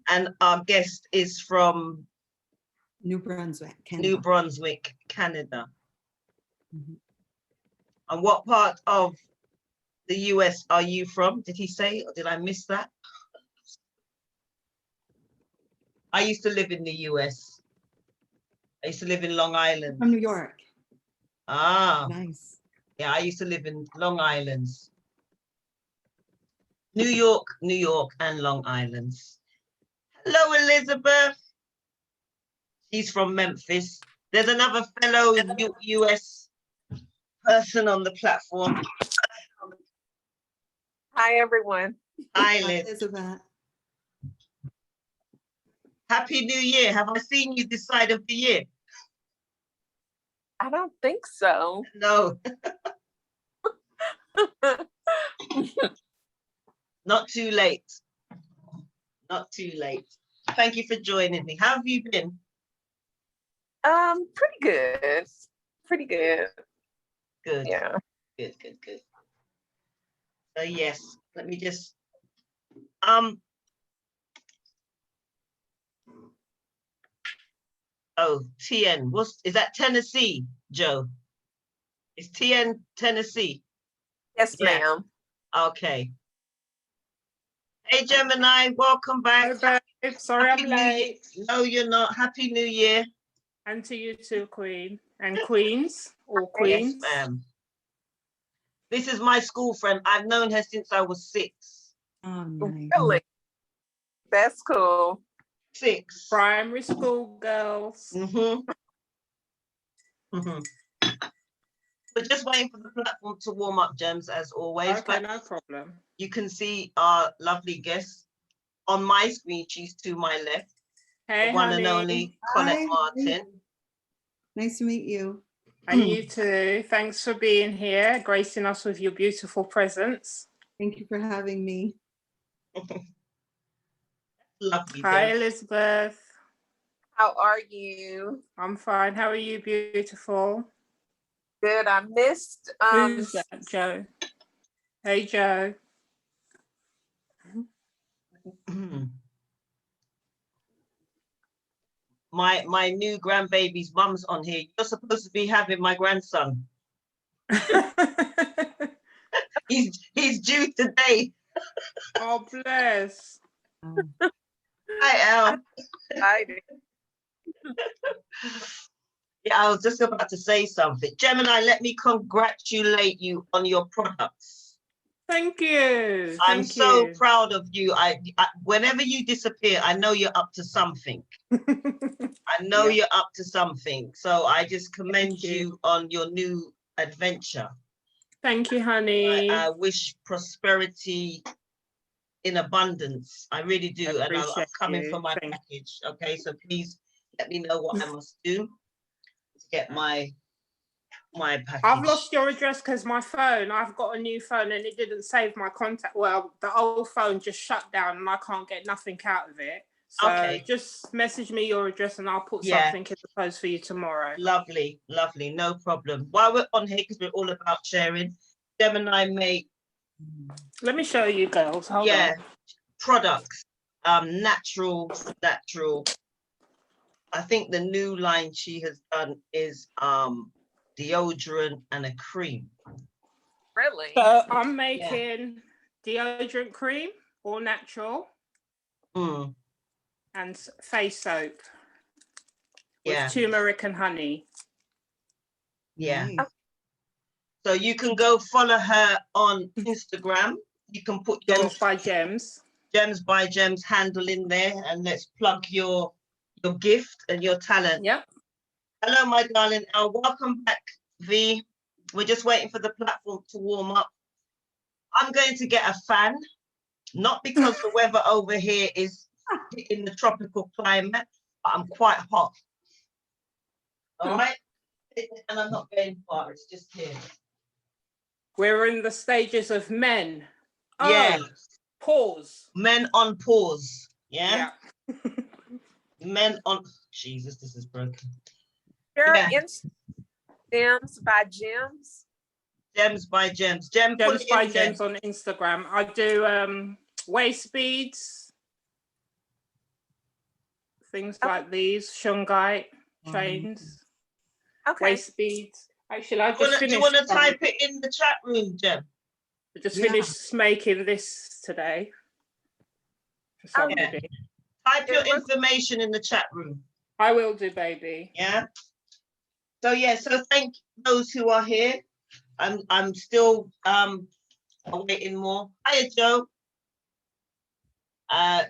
And our guest is from New Brunswick, Canada. New Brunswick, Canada. Mhm. And what part of the US are you from? Did he say, or did I miss that? I used to live in the US. I used to live in Long Island. From New York. Ah, Nice. yeah, I used to live in Long Islands. New York, and Long Islands. Hello, Elizabeth. She's from Memphis. There's another fellow US person on the platform. Hi, everyone. Hi, Hi, Liz. Elizabeth. Happy New Year. Have I seen you this side of the year? I don't think so. No. Not too late. Not too late. Thank you for joining me. How have you been? Pretty good. Pretty good. Good. Yeah. Good. So yes, let me just oh, TN. Is that Tennessee, Joe? Is TN Tennessee? Yes, Yeah. ma'am. Okay. Hey Gemini, welcome back. Hi, babe. Sorry Happy I'm New Year. late. No, you're not. Happy New Year. And to you too, Queen. And Queens, or Queens. Yes, ma'am. This is my school friend. I've known her since I was 6. Oh, nice. Really? That's cool. 6. Primary school girls. Mm-hmm. We're just waiting for the platform to warm up, Gems, as always. Okay, no problem. You can see our lovely guest on my screen. She's to my left. Hey, The one honey. and only Colette Hi. Martin. Nice to meet you. And you too. Thanks for being here, gracing us with your beautiful presence. Thank you for having me. Lovely. Hi, Gems. Elizabeth. How are you? I'm fine. How are you, beautiful? Good. I missed Who's that, Joe? Hey, Joe. My new grandbaby's mum's on here. You're supposed to be having my grandson. He's due today. Oh, bless. Oh. Hi, Al. excited. Yeah, I was just about to say something. Gemini, let me congratulate you on your products. Thank you. I'm Thank so you. proud of you. I whenever you disappear, I know you're up to something. I know Yeah. you're up to something. So I just commend you. you on your new adventure. Thank you, honey. I wish prosperity in abundance. I really do. And I'm Appreciate coming you. for my Thank package. Okay, so please let me know what I must do to get my package. I've lost your address because I've got a new phone and it didn't save my contact. Well, the old phone just shut down and I can't get nothing out of it. So Okay. just message me your address and I'll put Yeah. something in the post for you tomorrow. Lovely, no problem. While we're on here, because we're all about sharing, Gemini make Let me show you girls. Hold on. products, natural. I think the new line she has done is deodorant and a cream. Really? So I'm making deodorant cream, all natural, and face soap with turmeric and honey. Yeah. Nice. So you can go follow her on Instagram. You can put your Gems by Gems. Gems by Gems handle in there, and let's plug your gift and your talent. Yep. Hello, my darling. Welcome back, V. We're just waiting for the platform to warm up. I'm going to get a fan, not because the weather over here is in the tropical climate, but I'm quite hot. All right? And I'm not going far, it's just here. We're in the stages of men. Yeah. Pause. Men on pause. Yeah? Yeah. Men on... Jesus, this is broken. Your Yeah. Gems by Gems. Gems by Gems. Gems by Gems on Instagram. I do waist beads, things Okay. like these, shungite, chains, Okay. waist beads. Actually, I Do just you finished. want to type it in the chat room, Jem? I just Yeah. finished making this today for Oh, yeah. somebody. Type your It looks- information in the chat room. I will do, baby. Yeah. So yeah, so thank those who are here. I'm still awaiting more. Hiya, Joe.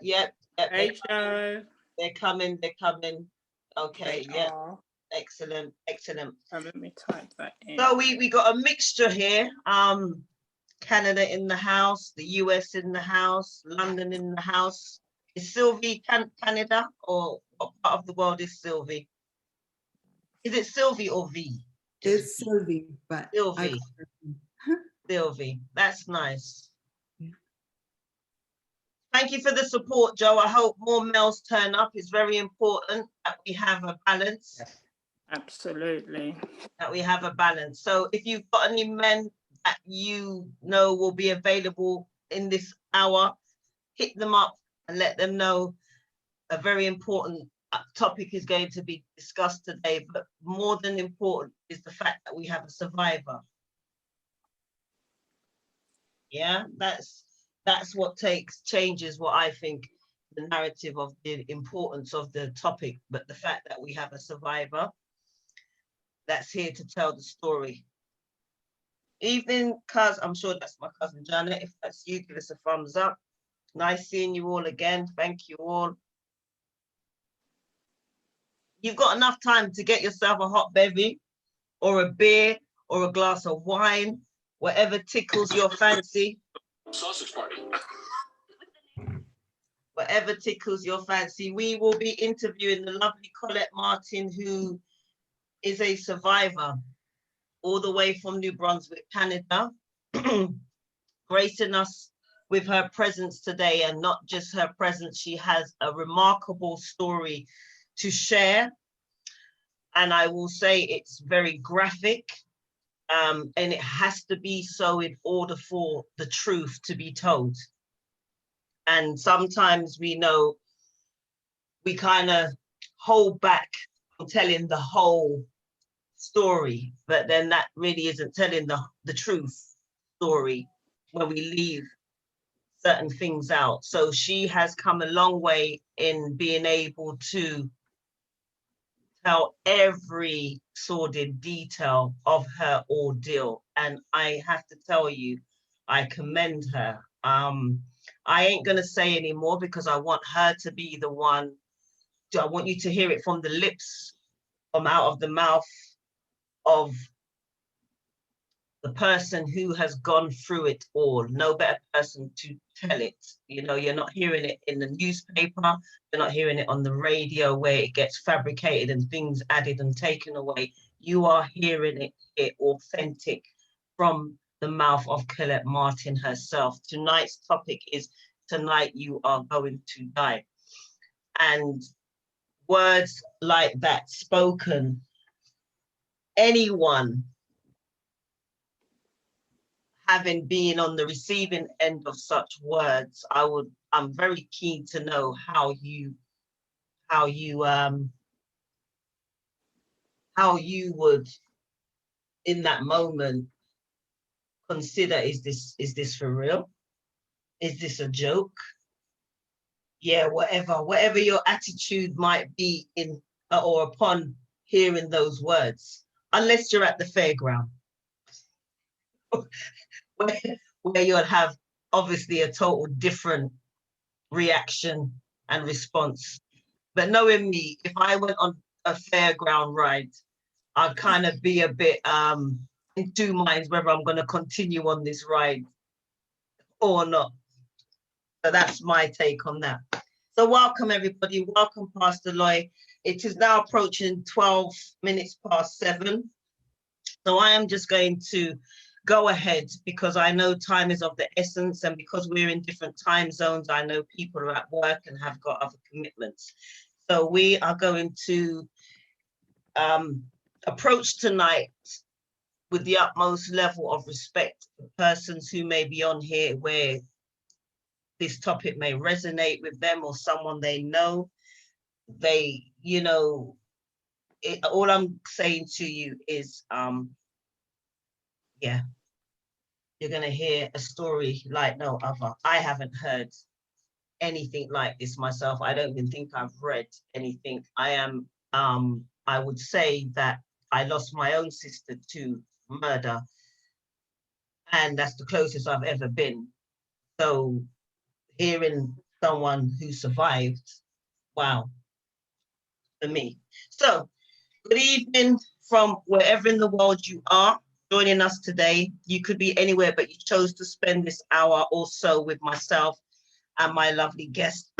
Yep, Hey, Joe. they're coming. Okay, They yeah, are. excellent. Let me type that in. So we got a mixture here. Canada in the house, the US in the house, London in the house. Is Sylvie Canada, or what part of the world is Sylvie? Is it Sylvie or V? It's Sylvie, but Sylvie. Sylvie, that's nice. Yeah. Thank you for the support, Joe. I hope more males turn up. It's very important that we have a balance. Absolutely. That we have a balance. So if you've got any men that you know will be available in this hour, hit them up and let them know a very important topic is going to be discussed today. But more than important is the fact that we have a survivor. Yeah, that's what changes what I think the narrative of the importance of the topic, but the fact that we have a survivor that's here to tell the story. Evening, cuz, I'm sure that's my cousin Janet. If that's you, give us a thumbs up. Nice seeing you all again. Thank you all. You've got enough time to get yourself a hot bevy or a beer or a glass of wine, whatever tickles your fancy. Sausage party. Whatever tickles your fancy. We will be interviewing the lovely Colette Martin, who is a survivor all the way from New Brunswick, Canada, gracing us with her presence today. And not just her presence, she has a remarkable story to share. And I will say it's very graphic, and it has to be so in order for the truth to be told. And sometimes we know we kind of hold back from telling the whole story, but then that really isn't telling the truth story when we leave certain things out. So she has come a long way in being able to tell every sordid detail of her ordeal. And I have to tell you, I commend her. I ain't gonna say anymore because I want her to be the one. I want you to hear it from the lips, from out of the mouth of the person who has gone through it all. No better person to tell it. You know, you're not hearing it in the newspaper, you're not hearing it on the radio where it gets fabricated and things added and taken away. You are hearing it authentic from the mouth of Colette Martin herself. Tonight's topic is Tonight You Are Going to Die. And words like that spoken, anyone having been on the receiving end of such words, I'm very keen to know how you would in that moment consider, is this for real? Is this a joke? Yeah, whatever your attitude might be in or upon hearing those words, unless you're at the fairground. where you'll have obviously a total different reaction and response. But knowing me, if I went on a fairground ride, I'd kind of be a bit in two minds whether I'm going to continue on this ride or not. So that's my take on that. So welcome everybody, welcome Pastor Loy. It is now approaching 12 minutes past 7. So I am just going to go ahead because I know time is of the essence, and because we're in different time zones, I know people are at work and have got other commitments. So we are going to approach tonight with the utmost level of respect for persons who may be on here where this topic may resonate with them or someone they know. they, you know, all I'm saying to you is, yeah, you're going to hear a story like no other. I haven't heard anything like this myself. I don't even think I've read anything. I would say that I lost my own sister to murder, and that's the closest I've ever been. So hearing someone who survived, wow, for me. So good evening from wherever in the world you are joining us today. You could be anywhere, but you chose to spend this hour or so with myself and my lovely guest,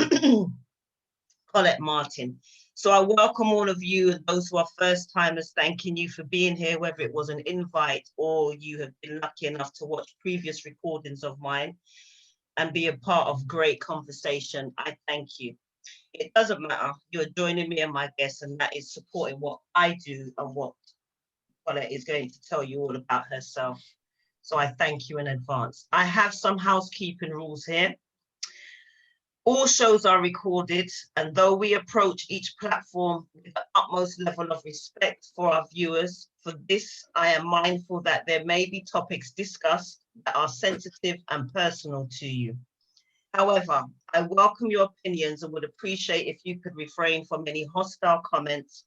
Colette Martin. So I welcome all of you and those who are first timers, thanking you for being here, whether it was an invite or you have been lucky enough to watch previous recordings of mine and be a part of great conversation. I thank you. It doesn't matter. You're joining me and my guests, and that is supporting what I do and what Colette is going to tell you all about herself. So I thank you in advance. I have some housekeeping rules here. All shows are recorded, and though we approach each platform with the utmost level of respect for our viewers, for this, I am mindful that there may be topics discussed that are sensitive and personal to you. However, I welcome your opinions and would appreciate if you could refrain from any hostile comments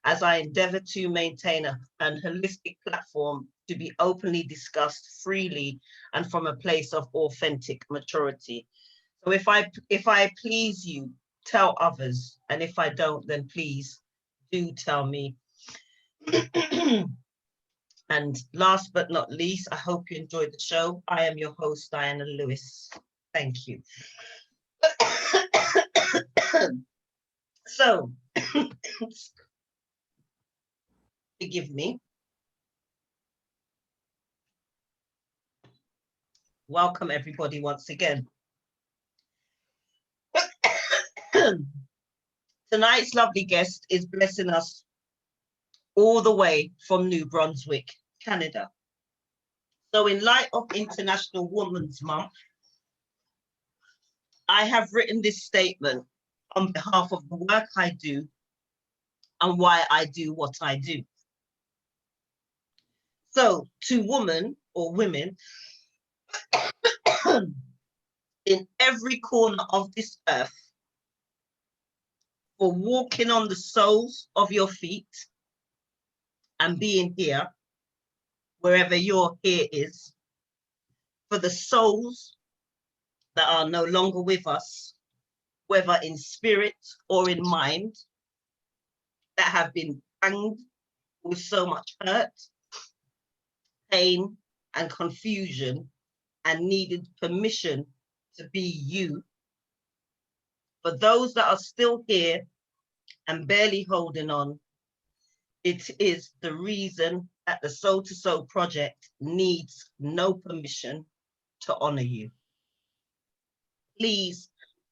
as I endeavor to maintain a holistic platform to be openly discussed freely and from a place of authentic maturity. So if I please you, tell others, and if I don't, then please do tell me. And last but not least, I hope you enjoyed the show. I am your host, Diana Lewis. Thank you. So, forgive me. Welcome everybody once again. Tonight's lovely guest is blessing us all the way from New Brunswick, Canada. So in light of International Women's Month, I have written this statement on behalf of the work I do and why I do what I do. So to women or women in every corner of this earth, for walking on the soles of your feet and being here, wherever your here is, for the souls that are no longer with us, whether in spirit or in mind, that have been banged with so much hurt, pain, and confusion, and needed permission to be you. For those that are still here and barely holding on, it is the reason that the Sole2Soul project needs no permission to honor you. Please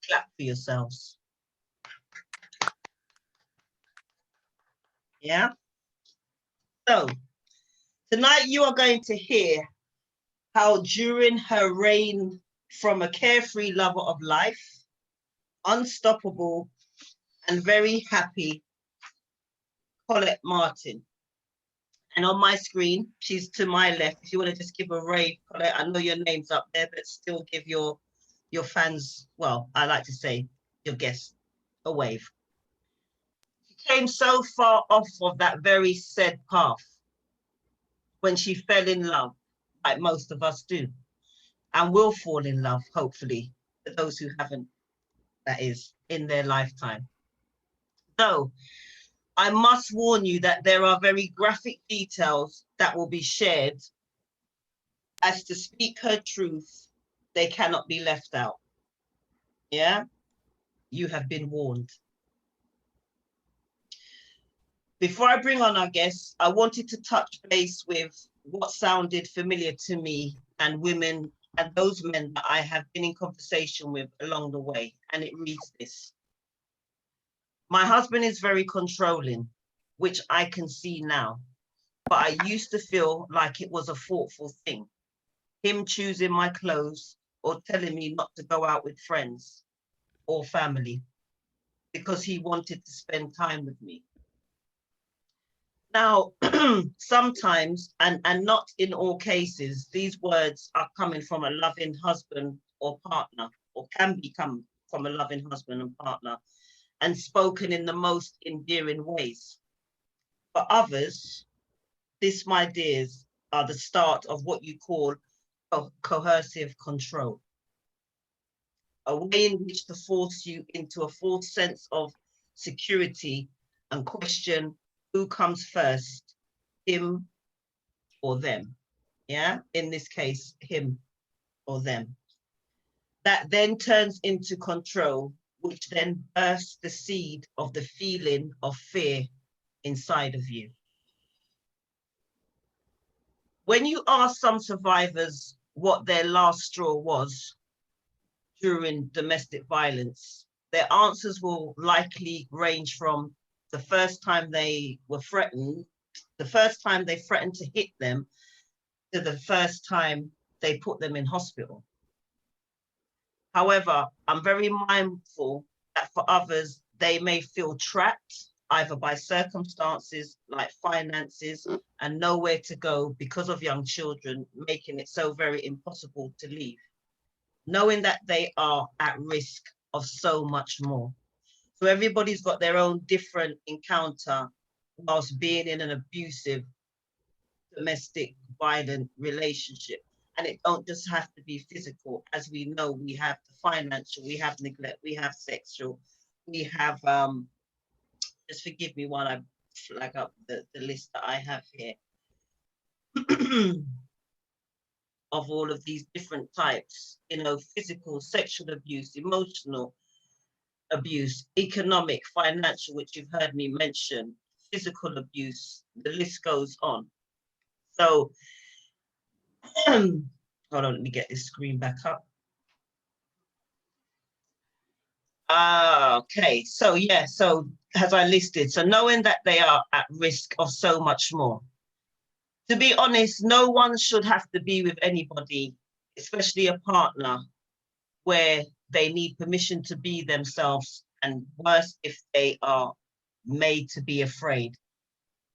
clap for yourselves. Yeah? So tonight you are going to hear how during her reign from a carefree lover of life, unstoppable and very happy Colette Martin. And on my screen, she's to my left. If you want to just give a rave, Colette, I know your name's up there, but still give your fans, well, I like to say your guests, a wave. She came so far off of that very said path when she fell in love, like most of us do, and will fall in love, hopefully, for those who haven't, that is, in their lifetime. Though, I must warn you that there are very graphic details that will be shared. As to speak her truth, they cannot be left out. Yeah? You have been warned. Before I bring on our guests, I wanted to touch base with what sounded familiar to me and women and those men that I have been in conversation with along the way. And it reads this. My husband is very controlling, which I can see now, but I used to feel like it was a thoughtful thing. Him choosing my clothes or telling me not to go out with friends or family. because he wanted to spend time with me. Now, sometimes, and not in all cases, these words are coming from a loving husband or partner, or can become from a loving husband and partner, and spoken in the most endearing ways. For others, this, my dears, are the start of what you call coercive control, a way in which to force you into a false sense of security and question who comes first, him or them. Yeah, in this case, him or them. That then turns into control, which then bursts the seed of the feeling of fear inside of you. When you ask some survivors what their last straw was during domestic violence, their answers will likely range from the first time they were threatened, the first time they threatened to hit them, to the first time they put them in hospital. However, I'm very mindful that for others, they may feel trapped either by circumstances like finances and nowhere to go because of young children, making it so very impossible to leave, knowing that they are at risk of so much more. So everybody's got their own different encounter whilst being in an abusive domestic violent relationship. And it don't just have to be physical. As we know, we have the financial, we have neglect, we have sexual, we have, just forgive me while I flag up the list that I have here of all of these different types, you know, physical, sexual abuse, emotional abuse, economic, financial, which you've heard me mention, physical abuse, the list goes on. So, hold on, let me get this screen back up. Okay, so yeah, so as I listed, so knowing that they are at risk of so much more. To be honest, no one should have to be with anybody, especially a partner, where they need permission to be themselves, and worse if they are made to be afraid.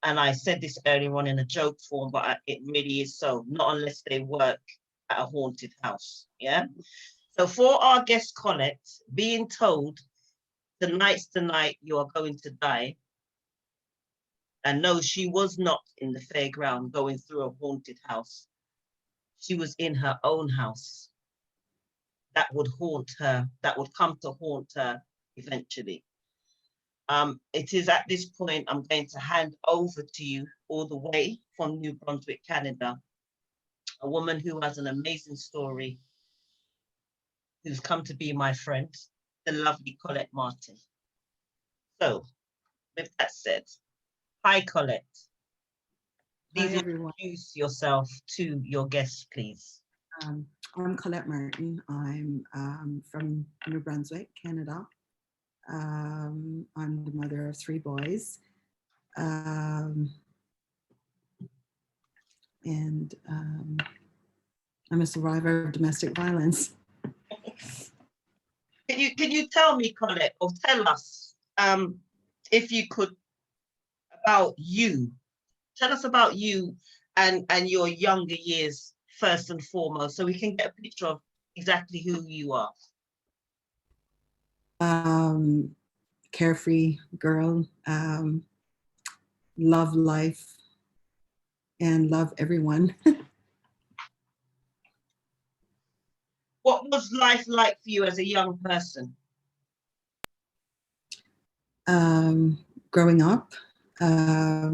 And I said this earlier on in a joke form, but it really is so, not unless they work at a haunted house, yeah? So for our guest Colette, being told tonight's the night you are going to die, and no, she was not in the fairground going through a haunted house. She was in her own house that would haunt her, that would come to haunt her eventually. It is at this point I'm going to hand over to you all the way from New Brunswick, Canada, a woman who has an amazing story, who's come to be my friend, the lovely Colette Martin. So, with that said, hi Colette. Please Hi, everyone. introduce yourself to your guests, please. I'm Colette Martin. I'm from New Brunswick, Canada. I'm the mother of 3 boys. And I'm a survivor of domestic violence. Can you tell me, Colette, or tell us, if you could, about you? Tell us about you and your younger years, first and foremost, so we can get a picture of exactly who you are. Carefree girl, love life, and love everyone. What was life like for you as a young person? Growing up, I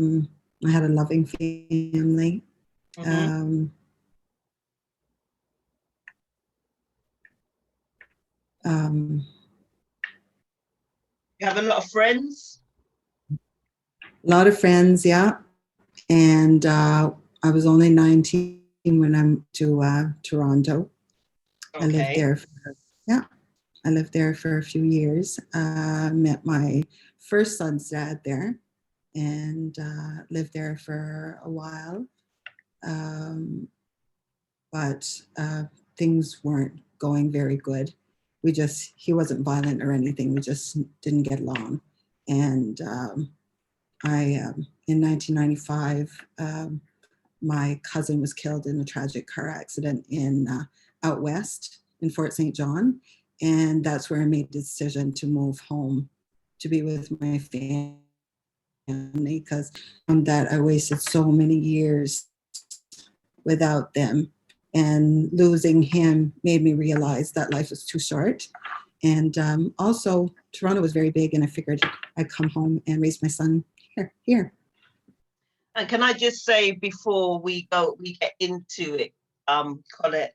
had a loving family. Mm-hmm. You have a lot of friends? A lot of friends, yeah. And I was only 19 when I moved to Toronto. Okay. I lived there I lived there for a few years. Met my first son's dad there, and lived there for a while. But things weren't going very good. he wasn't violent or anything. We just didn't get along. And in 1995, my cousin was killed in a tragic car accident in out west in Fort St. John. And that's where I made the decision to move home to be with my family, because that I wasted so many years without them. And losing him made me realize that life was too short. And also, Toronto was very big, and I figured I'd come home and raise my son here. And can I just say before we get into it, Colette,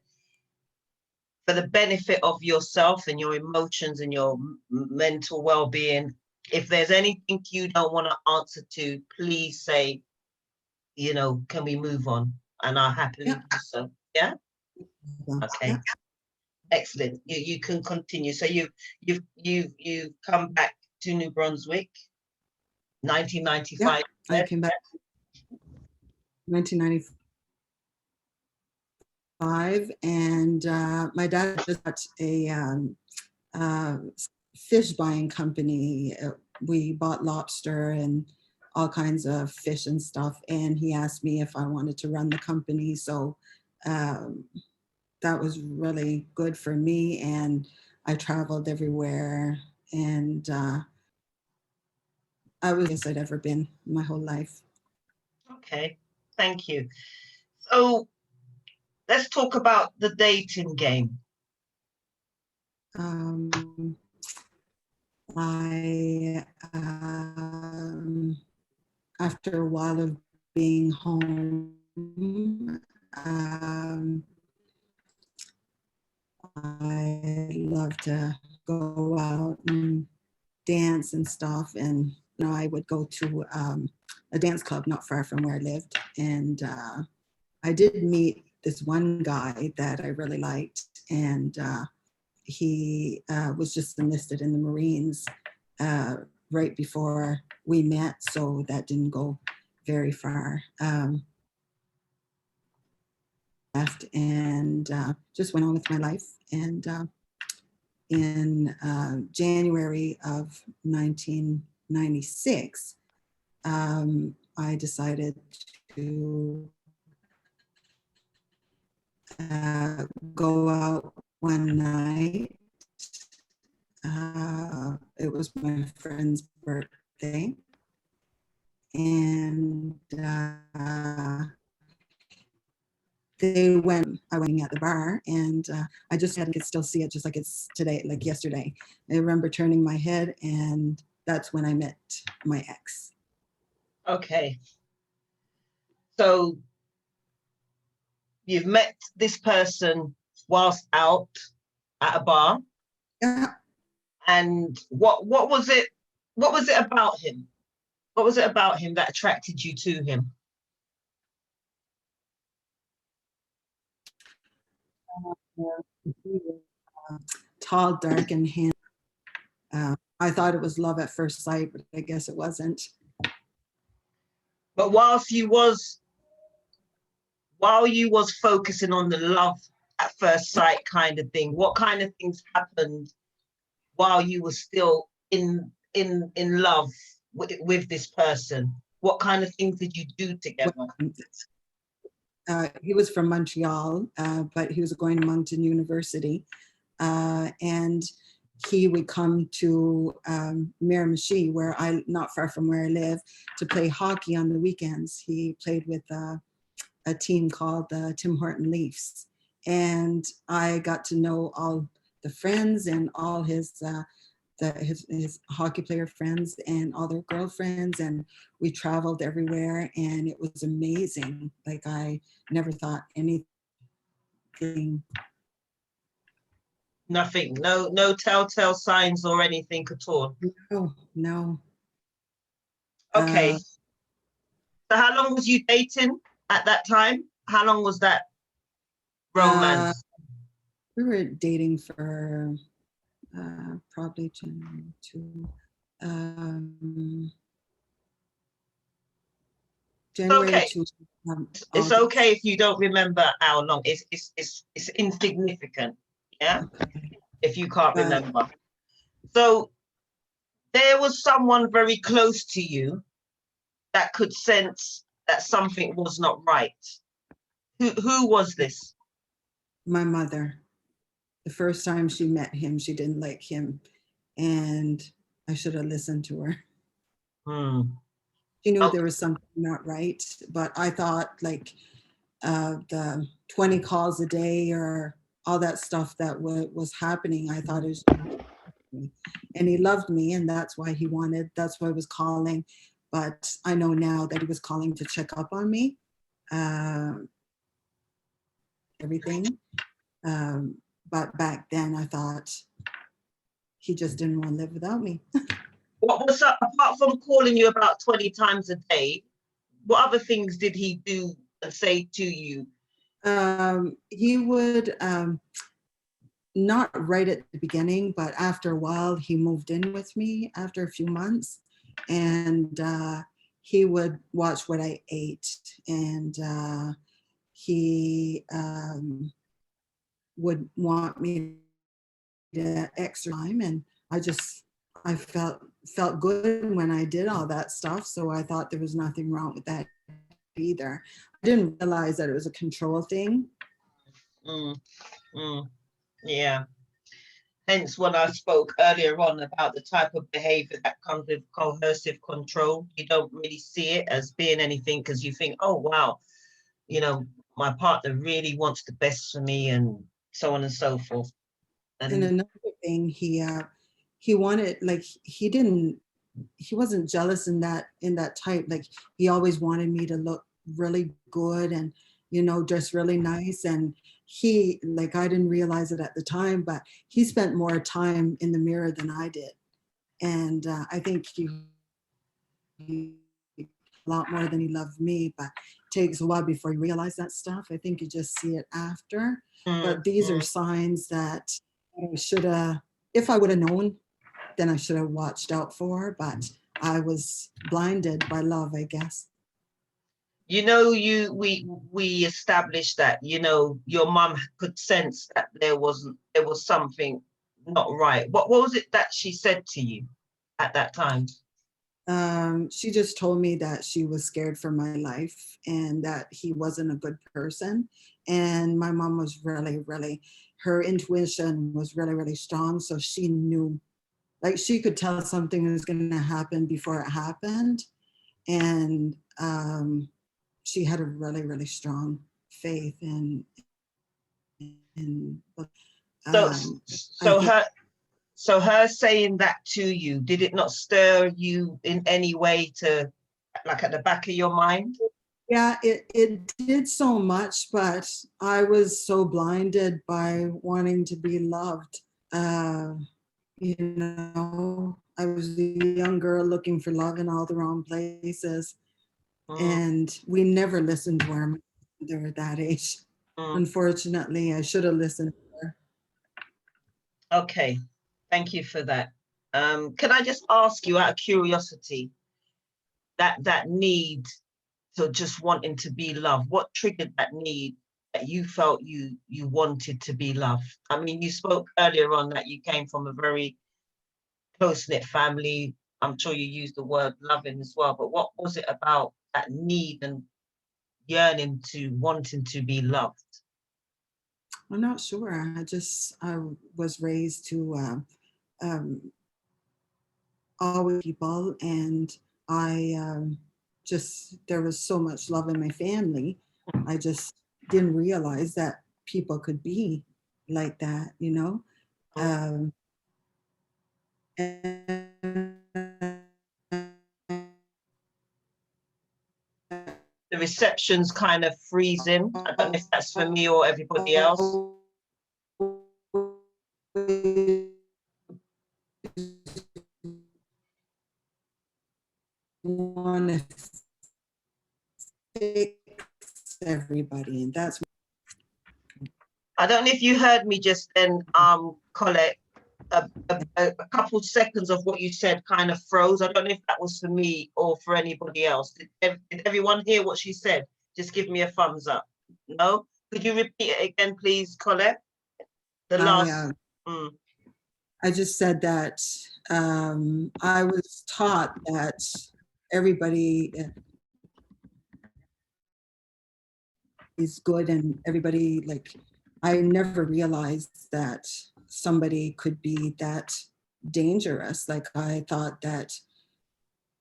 for the benefit of yourself and your emotions and your mental well-being, if there's anything you don't want to answer to, please say, you know, can we move on? And I'll happily do so. Yeah. Okay. Yeah. Excellent. You can continue. So you've come back to New Brunswick, 1995. I came back 1995, and my dad was at a fish buying company. We bought lobster and all kinds of fish and stuff, and he asked me if I wanted to run the company. So that was really good for me, and I traveled everywhere, and I was the best I'd ever been in my whole life. Okay, thank you. So let's talk about the dating game. After a while of being home, I love to go out and dance and stuff. And you know, I would go to a dance club not far from where I lived. And I did meet this one guy that I really liked. And he was just enlisted in the Marines right before we met. So that didn't go very far. Left and just went on with my life. And in January of 1996, I decided to go out one night. It was my friend's birthday. And I went at the bar, and I just could still see it just like it's today, like yesterday. I remember turning my head, and that's when I met my ex. Okay. So you've met this person whilst out at a bar. Yeah. And what was it about him? What was it about him that attracted you to him? Tall, dark, and handsome. I thought it was love at first sight, but I guess it wasn't. But while you was focusing on the love at first sight kind of thing, what kind of things happened while you were still in love with this person? What kind of things did you do together? He was from Montreal, but he was going to Moncton University, and he would come to Miramichi, not far from where I live, to play hockey on the weekends. He played with a team called the Tim Horton Leafs, and I got to know all the friends and all his hockey player friends and all their girlfriends, and we traveled everywhere, and it was amazing. Like, I never thought anything. Nothing, no telltale signs or anything at all. No. Okay. So how long was you dating at that time? How long was that romance? We were dating for probably January Okay. to It's okay if you don't remember how long. It's insignificant. Yeah. if you can't But- remember. So there was someone very close to you that could sense that something was not right. Who was this? My mother. The first time she met him, she didn't like him, and I should have listened to her. Hmm. She knew Oh. there was something not right, but I thought like the 20 calls a day or all that stuff that was happening, I thought it was, and he loved me, and that's why he was calling. But I know now that he was calling to check up on me, everything. But back then I thought he just didn't want to live without me. What was that, apart from calling you about 20 times a day, what other things did he do and say to you? He would, not right at the beginning, but after a while, he moved in with me after a few months, and he would watch what I ate, and he would want me to extra time, and I felt good when I did all that stuff, so I thought there was nothing wrong with that either. I didn't realize that it was a control thing. Yeah. Hence, when I spoke earlier on about the type of behavior that comes with coercive control, you don't really see it as being anything because you think, oh, wow, you know, my partner really wants the best for me and so on and so forth. And another thing, he wanted, like, he wasn't jealous in that type. Like, he always wanted me to look really good and, you know, dress really nice. And he, like, I didn't realize it at the time, but he spent more time in the mirror than I did. And I think he a lot more than he loved me, but it takes a while before you realize that stuff. I think you just see it after. But these are signs that I should have, if I would have known, then I should have watched out for, but I was blinded by love, I guess. You know, we established that, you know, your mum could sense that there was something not right. What was it that she said to you at that time? She just told me that she was scared for my life and that he wasn't a good person. And my mom was really, her intuition was really strong. So she knew, like, she could tell something was going to happen before it happened. And she had a really strong faith in So her saying that to you, did it not stir you in any way to, like, at the back of your mind? Yeah, it did so much, but I was so blinded by wanting to be loved. You know, I was a young girl looking for love in all the wrong places. And we never listened to our mother at that age. Unfortunately, I should have listened to her. Okay, thank you for that. Can I just ask you, out of curiosity, that need to just wanting to be loved, what triggered that need that you felt you wanted to be loved? I mean, you spoke earlier on that you came from a very close-knit family. I'm sure you used the word loving as well, but what was it about that need and yearning to wanting to be loved? I'm not sure. I was raised to always people, and there was so much love in my family. I just didn't realize that people could be like that, you know. And The reception's kind of freezing. I don't know if that's for me or everybody else. Want to fix everybody, and that's. I don't know if you heard me just then, Colette. A couple seconds of what you said kind of froze. I don't know if that was for me or for anybody else. Did everyone hear what she said? Just give me a thumbs up. No? Could you repeat it again, please, Colette? The last. I just said that I was taught that everybody is good and everybody, like, I never realized that somebody could be that dangerous. Like, I thought that,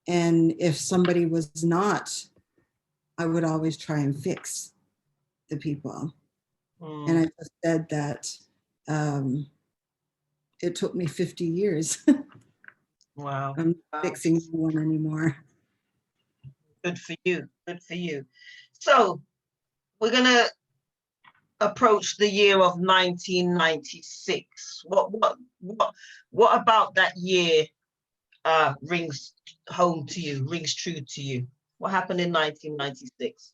and if somebody was not, I would always try and fix the people. And I just said that it took me 50 years. Wow. I'm not fixing no one anymore. Good for you. Good for you. So we're going to approach the year of 1996. What about that year rings home to you, rings true to you? What happened in 1996?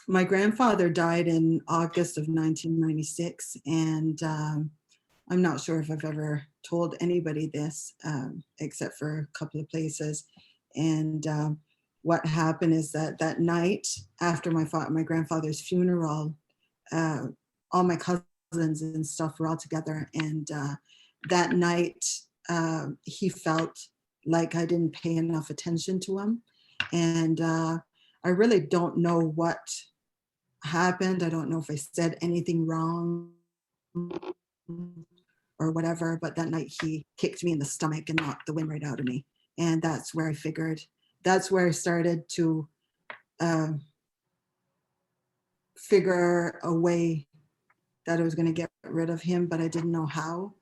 My grandfather died in August of 1996, and I'm not sure if I've ever told anybody this, except for a couple of places. And what happened is that that night after my grandfather's funeral, all my cousins and stuff were all together, and that night he felt like I didn't pay enough attention to him, and I really don't know what happened. I don't know if I said anything wrong or whatever, but that night he kicked me in the stomach and knocked the wind right out of me. And that's where I figured, that's where I started to figure a way that I was going to get rid of him, but I didn't know how.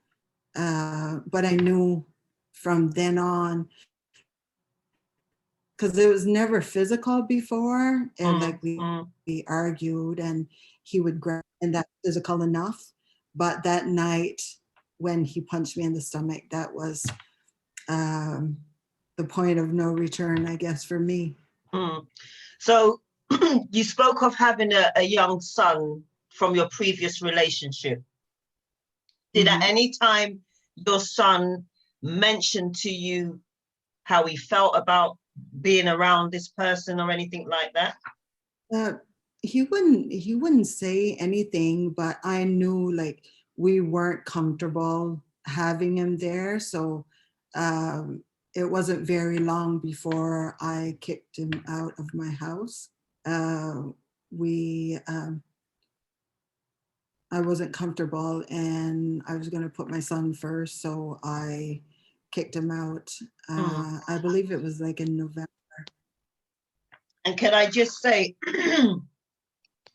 But I knew from then on, because it was never physical before, and like we argued and he would grab, and that physical enough. But that night when he punched me in the stomach, that was the point of no return, I guess, for me. So you spoke of having a young son from your previous relationship. Did at any time your son mention to you how he felt about being around this person or anything like that? He wouldn't say anything, but I knew like we weren't comfortable having him there. So it wasn't very long before I kicked him out of my house. I wasn't comfortable and I was going to put my son first, so I kicked him out. I believe it was like in November. And can I just say,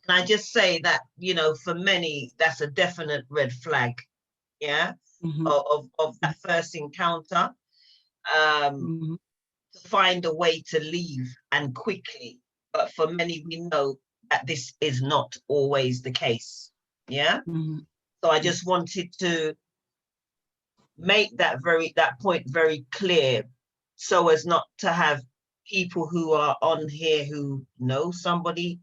that, you know, for many, that's a definite red flag, yeah, of that first encounter. To find a way to leave and quickly. But for many, we know that this is not always the case, yeah? So I just wanted to make that point very clear, so as not to have people who are on here who know somebody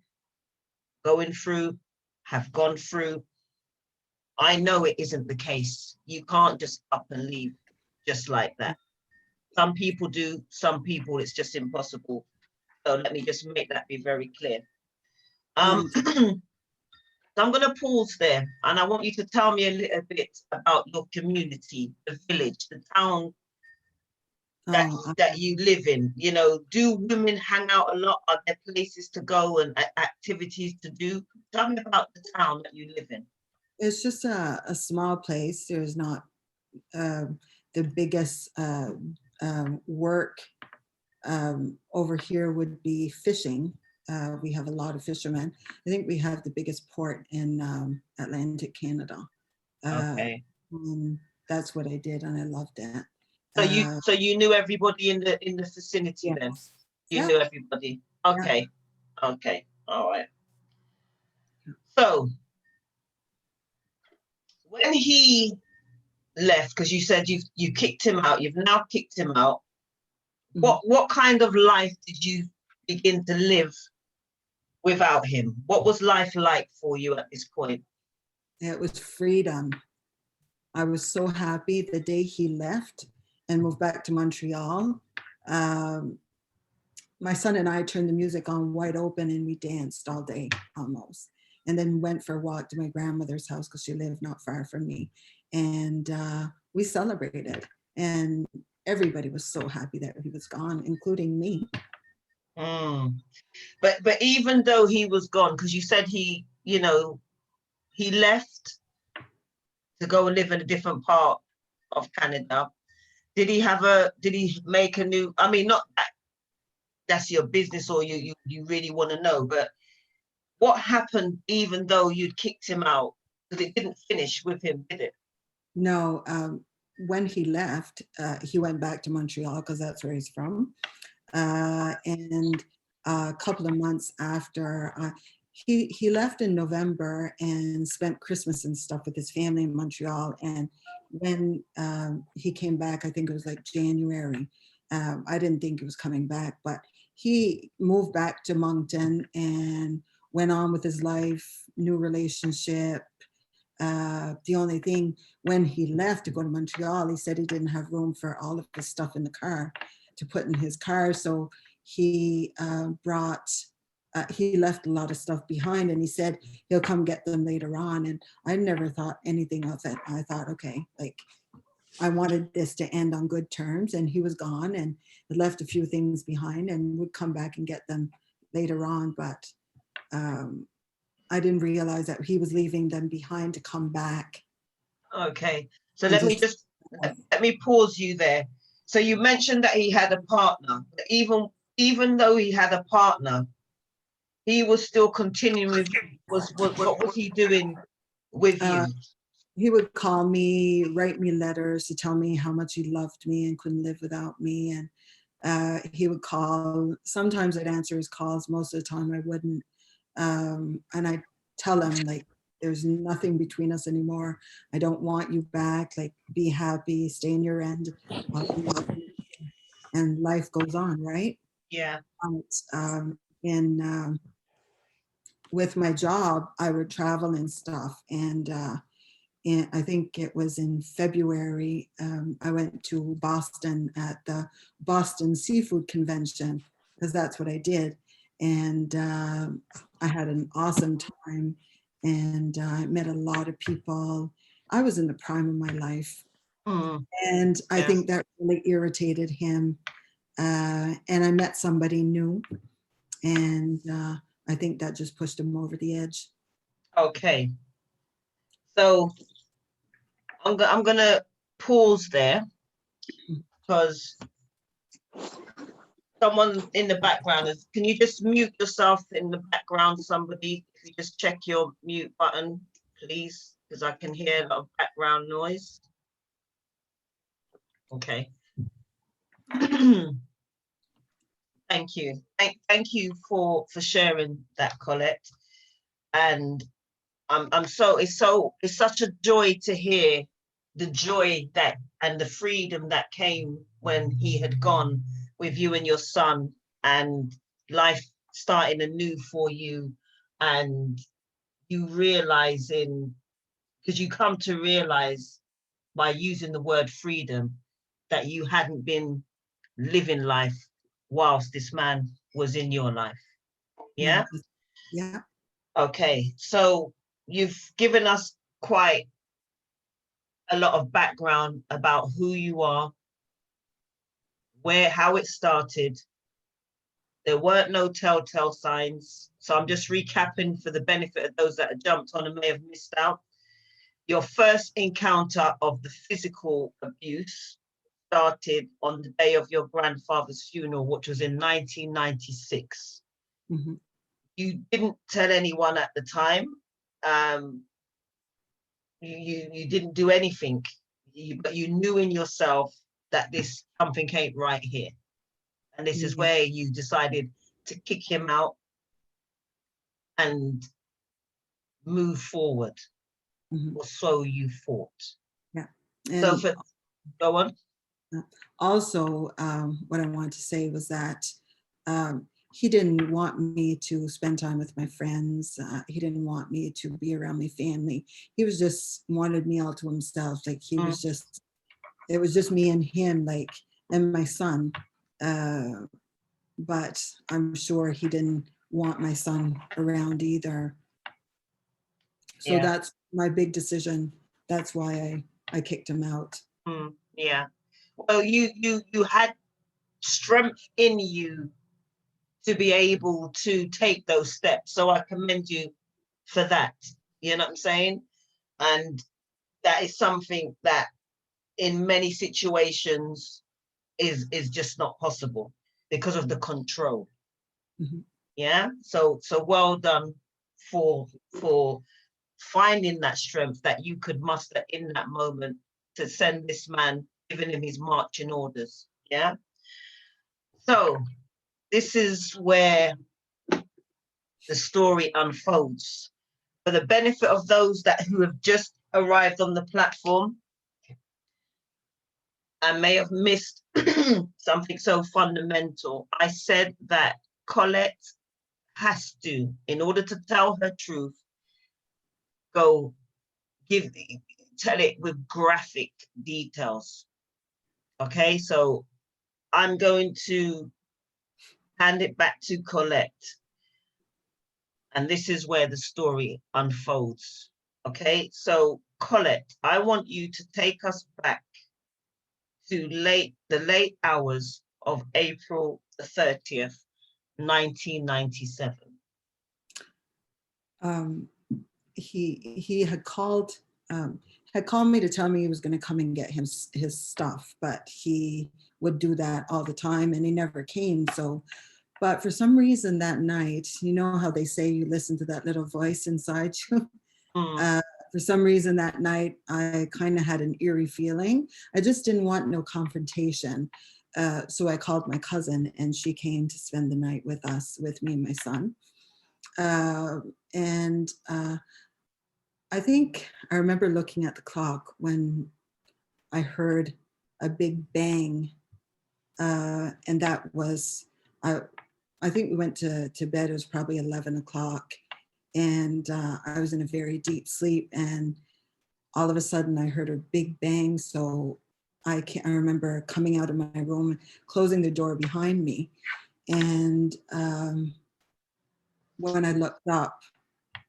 going through, have gone through. I know it isn't the case. You can't just up and leave just like that. Some people do, some people it's just impossible. So let me just make that be very clear. So I'm going to pause there, and I want you to tell me a little bit about your community, the village, the town that you live in. You know, do women hang out a lot? Are there places to go and activities to do? Tell me about the town that you live in. It's just a small place. There's not the biggest work over here would be fishing. We have a lot of fishermen. I think we have the biggest port in Atlantic Canada. Okay. That's what I did, and I loved it. So you knew everybody in the vicinity then? You knew everybody. Okay. Yeah. Okay. All right. So when he left, because you said you kicked him out, you've now kicked him out. What kind of life did you begin to live without him? What was life like for you at this point? It was freedom. I was so happy the day he left and moved back to Montreal. My son and I turned the music on wide open and we danced all day almost. And then went for a walk to my grandmother's house because she lived not far from me. And we celebrated, and everybody was so happy that he was gone, including me. Mm. But even though he was gone, because you said he, you know, he left to go and live in a different part of Canada. Did he make a new, I mean, not that that's your business or you really want to know, but what happened even though you'd kicked him out? Because it didn't finish with him, did it? No, when he left, he went back to Montreal because that's where he's from. And a couple of months after, he left in November and spent Christmas and stuff with his family in Montreal. And when he came back, I think it was like January. I didn't think he was coming back, but he moved back to Moncton and went on with his life, new relationship. The only thing, when he left to go to Montreal, he said he didn't have room for all of his stuff in the car to put in his car. So he he left a lot of stuff behind, and he said he'll come get them later on. And I never thought anything of it. I thought, okay, like I wanted this to end on good terms, and he was gone and had left a few things behind and would come back and get them later on. But I didn't realize that he was leaving them behind to come back. Okay, so let me pause you there. So you mentioned that he had a partner, but even though he had a partner, he was still continuing with what was he doing with you? He would call me, write me letters to tell me how much he loved me and couldn't live without me. And he would call. Sometimes I'd answer his calls. Most of the time I wouldn't. And I'd tell him, like, there's nothing between us anymore. I don't want you back. Like, be happy, stay in your end. And life goes on, right? Yeah. With my job, I would travel and stuff. And I think it was in February, I went to Boston at the Boston Seafood Convention, because that's what I did. And I had an awesome time, and I met a lot of people. I was in the prime of my life. And I think that really irritated him. And I met somebody new, and I think that just pushed him over the edge. Okay. So I'm gonna pause there because someone in the background is, can you just mute yourself in the background, somebody? If you just check your mute button, please, because I can hear a lot of background noise. Okay. Thank you. Thank you for sharing that, Colette. And it's such a joy to hear the joy that and the freedom that came when he had gone with you and your son, and life starting anew for you, and you realizing, because you come to realize by using the word freedom that you hadn't been living life whilst this man was in your life. Yeah? Yeah. Okay, so you've given us quite a lot of background about who you are, how it started. There weren't no telltale signs. So I'm just recapping for the benefit of those that have jumped on and may have missed out. Your first encounter of the physical abuse started on the day of your grandfather's funeral, which was in 1996. Mm-hmm. You didn't tell anyone at the time. You didn't do anything, but you knew in yourself that something ain't right here. And this is where you decided to kick him out and move forward. Mm-hmm. Or so you thought. Yeah. And so go on. Also, what I wanted to say was that he didn't want me to spend time with my friends. He didn't want me to be around my family. He was just wanted me all to himself. Like he was just, it was just me and him, like, and my son. But I'm sure he didn't want my son around either. So that's my big decision. That's why I kicked him out. Yeah. Well, you had strength in you to be able to take those steps. So I commend you for that. You know what I'm saying? And that is something that in many situations is just not possible because of the control. Mhm. Yeah. So well done for finding that strength that you could muster in that moment to send this man, giving him his marching orders. Yeah. So this is where the story unfolds. For the benefit of those who have just arrived on the platform and may have missed something so fundamental, I said that Colette has to, in order to tell her truth, go tell it with graphic details. Okay, so I'm going to hand it back to Colette. And this is where the story unfolds. Okay, so Colette, I want you to take us back to the late hours of April the 30th, 1997. He had called me to tell me he was going to come and get his stuff, but he would do that all the time and he never came. So, but for some reason that night, you know how they say you listen to that little voice inside you? For some reason that night, I kind of had an eerie feeling. I just didn't want no confrontation. So I called my cousin and she came to spend the night with us, with me and my son. I think I remember looking at the clock when I heard a big bang. And that was, I think we went to bed, it was probably 11 o'clock. And I was in a very deep sleep. And all of a sudden I heard a big bang. So I remember coming out of my room, closing the door behind me. And when I looked up,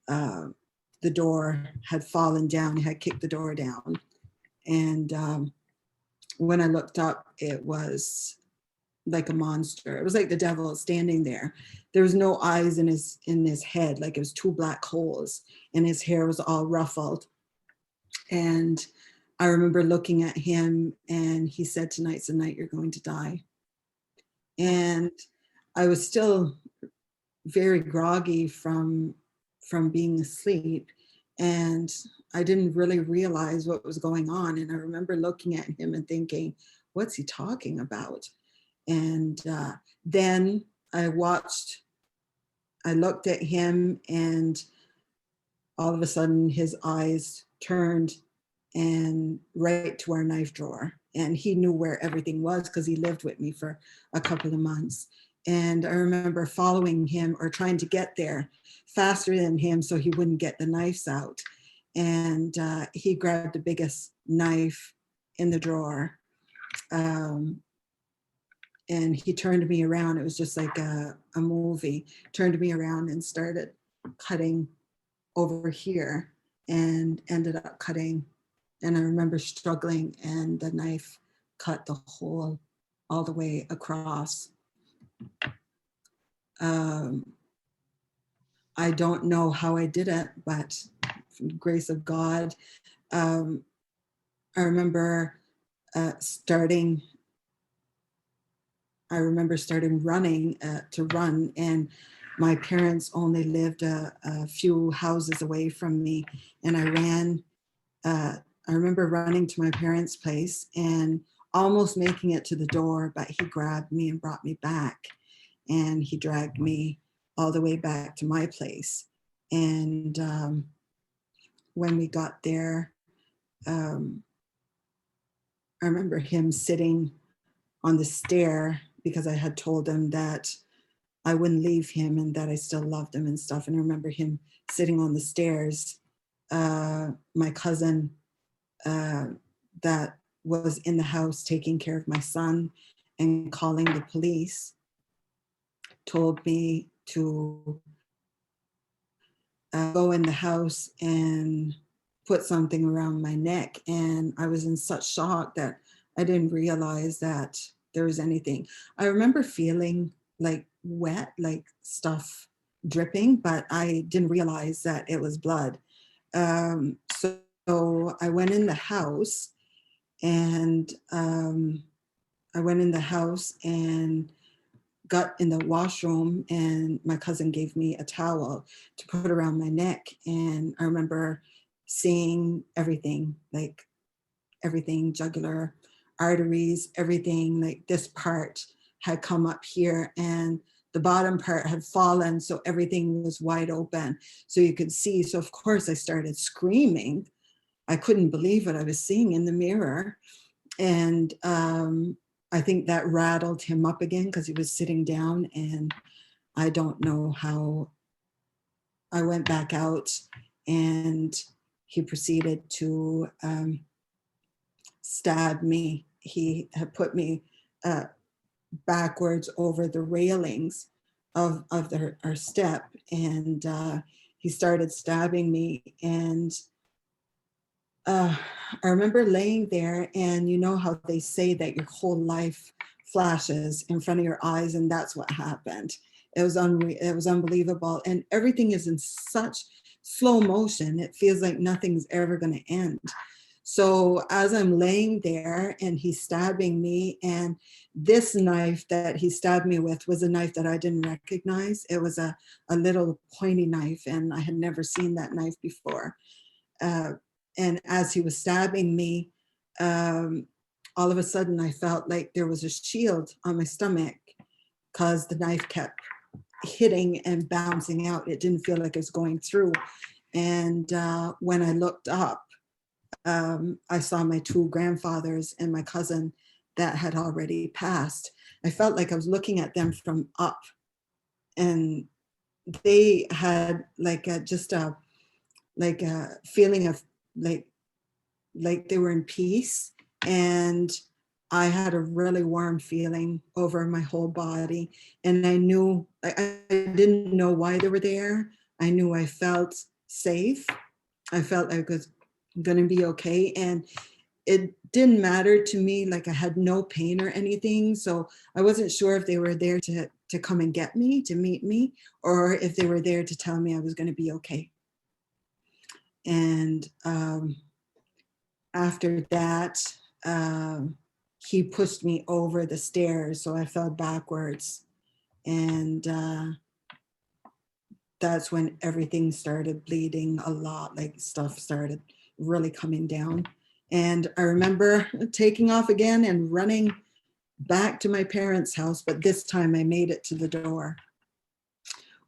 the door had fallen down, had kicked the door down. And when I looked up, it was like a monster. It was like the devil standing there. There was no eyes in his head, like it was two black holes, and his hair was all ruffled. And I remember looking at him and he said, "Tonight's the night you're going to die." And I was still very groggy from being asleep, and I didn't really realize what was going on. And I remember looking at him and thinking, what's he talking about? And then I looked at him, and all of a sudden his eyes turned and right to our knife drawer. And he knew where everything was because he lived with me for a couple of months. And I remember following him or trying to get there faster than him so he wouldn't get the knives out. And he grabbed the biggest knife in the drawer. And he turned me around. It was just like a movie. Turned me around and started cutting over here and ended up cutting. And I remember struggling, and the knife cut the hole all the way across. I don't know how I did it, but from the grace of God, I remember starting running to run, and my parents only lived a few houses away from me, and I ran. I remember running to my parents' place and almost making it to the door, but he grabbed me and brought me back, and he dragged me all the way back to my place. And when we got there, I remember him sitting on the stair because I had told him that I wouldn't leave him and that I still loved him and stuff. And I remember him sitting on the stairs. My cousin that was in the house taking care of my son and calling the police told me to go in the house and put something around my neck, and I was in such shock that I didn't realize that there was anything. I remember feeling like wet, like stuff dripping, but I didn't realize that it was blood. So I went in the house, and got in the washroom, and my cousin gave me a towel to put around my neck. And I remember seeing everything, like everything, jugular arteries, everything, like this part had come up here and the bottom part had fallen. So everything was wide open. So you could see. So of course I started screaming. I couldn't believe what I was seeing in the mirror. And I think that rattled him up again because he was sitting down, and I don't know how. I went back out, and he proceeded to stab me. He had put me backwards over the railings of our step, and he started stabbing me. And I remember laying there, and you know how they say that your whole life flashes in front of your eyes, and that's what happened. It was unbelievable, and everything is in such slow motion. It feels like nothing's ever going to end. So as I'm laying there and he's stabbing me, and this knife that he stabbed me with was a knife that I didn't recognize. It was a little pointy knife, and I had never seen that knife before. And as he was stabbing me, all of a sudden I felt like there was a shield on my stomach because the knife kept hitting and bouncing out. It didn't feel like it was going through. And when I looked up, I saw my two grandfathers and my cousin that had already passed. I felt like I was looking at them from up, and they had like a feeling of like they were in peace. And I had a really warm feeling over my whole body. And I knew, I didn't know why they were there. I knew I felt safe. I felt like I was going to be okay. And it didn't matter to me, like I had no pain or anything. So I wasn't sure if they were there to come and get me, to meet me, or if they were there to tell me I was going to be okay. And after that, he pushed me over the stairs, so I fell backwards. And that's when everything started bleeding a lot, like stuff started really coming down. And I remember taking off again and running back to my parents' house, but this time I made it to the door.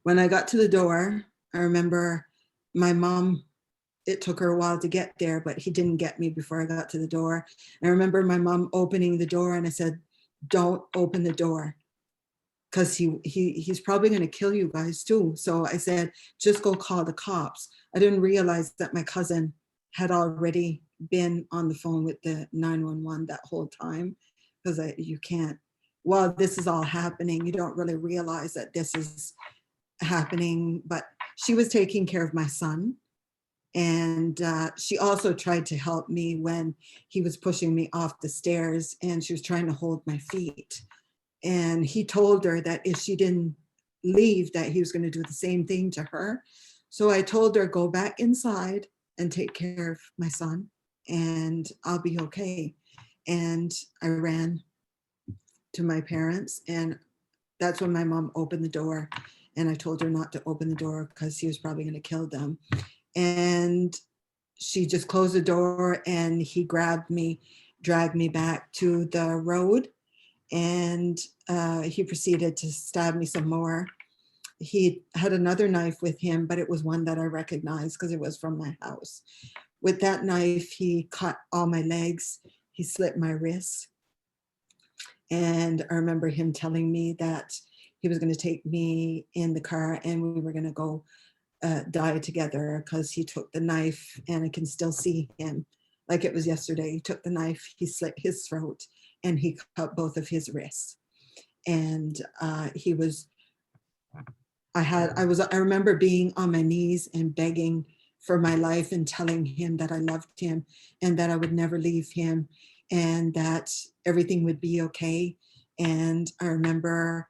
When I got to the door, I remember my mom, it took her a while to get there, but he didn't get me before I got to the door. I remember my mom opening the door, and I said, "Don't open the door, because he's probably going to kill you guys too." So I said, "Just go call the cops." I didn't realize that my cousin had already been on the phone with the 911 that whole time, because you can't, while this is all happening, you don't really realize that this is happening. But she was taking care of my son. And she also tried to help me when he was pushing me off the stairs, and she was trying to hold my feet. And he told her that if she didn't leave, that he was going to do the same thing to her. So I told her, go back inside and take care of my son, and I'll be okay. And I ran to my parents, and that's when my mom opened the door, and I told her not to open the door because he was probably going to kill them. And she just closed the door, and he grabbed me, dragged me back to the road, and he proceeded to stab me some more. He had another knife with him, but it was one that I recognized because it was from my house. With that knife, he cut all my legs. He slit my wrists. And I remember him telling me that he was going to take me in the car, and we were going to go die together, because he took the knife, and I can still see him like it was yesterday. He took the knife, he slit his throat, and he cut both of his wrists. And I remember being on my knees and begging for my life and telling him that I loved him and that I would never leave him and that everything would be okay. And I remember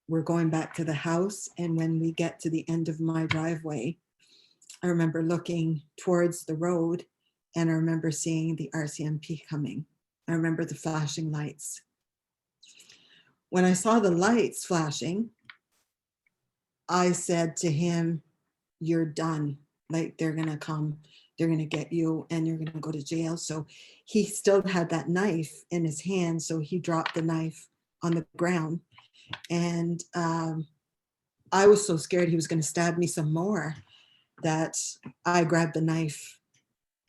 we're going back to the house, and when we get to the end of my driveway, I remember looking towards the road, and I remember seeing the RCMP coming. I remember the flashing lights. When I saw the lights flashing, I said to him, "You're done. Like, they're gonna come, they're gonna get you, and you're gonna go to jail." So he still had that knife in his hand, so he dropped the knife on the ground. And I was so scared he was gonna stab me some more that I grabbed the knife,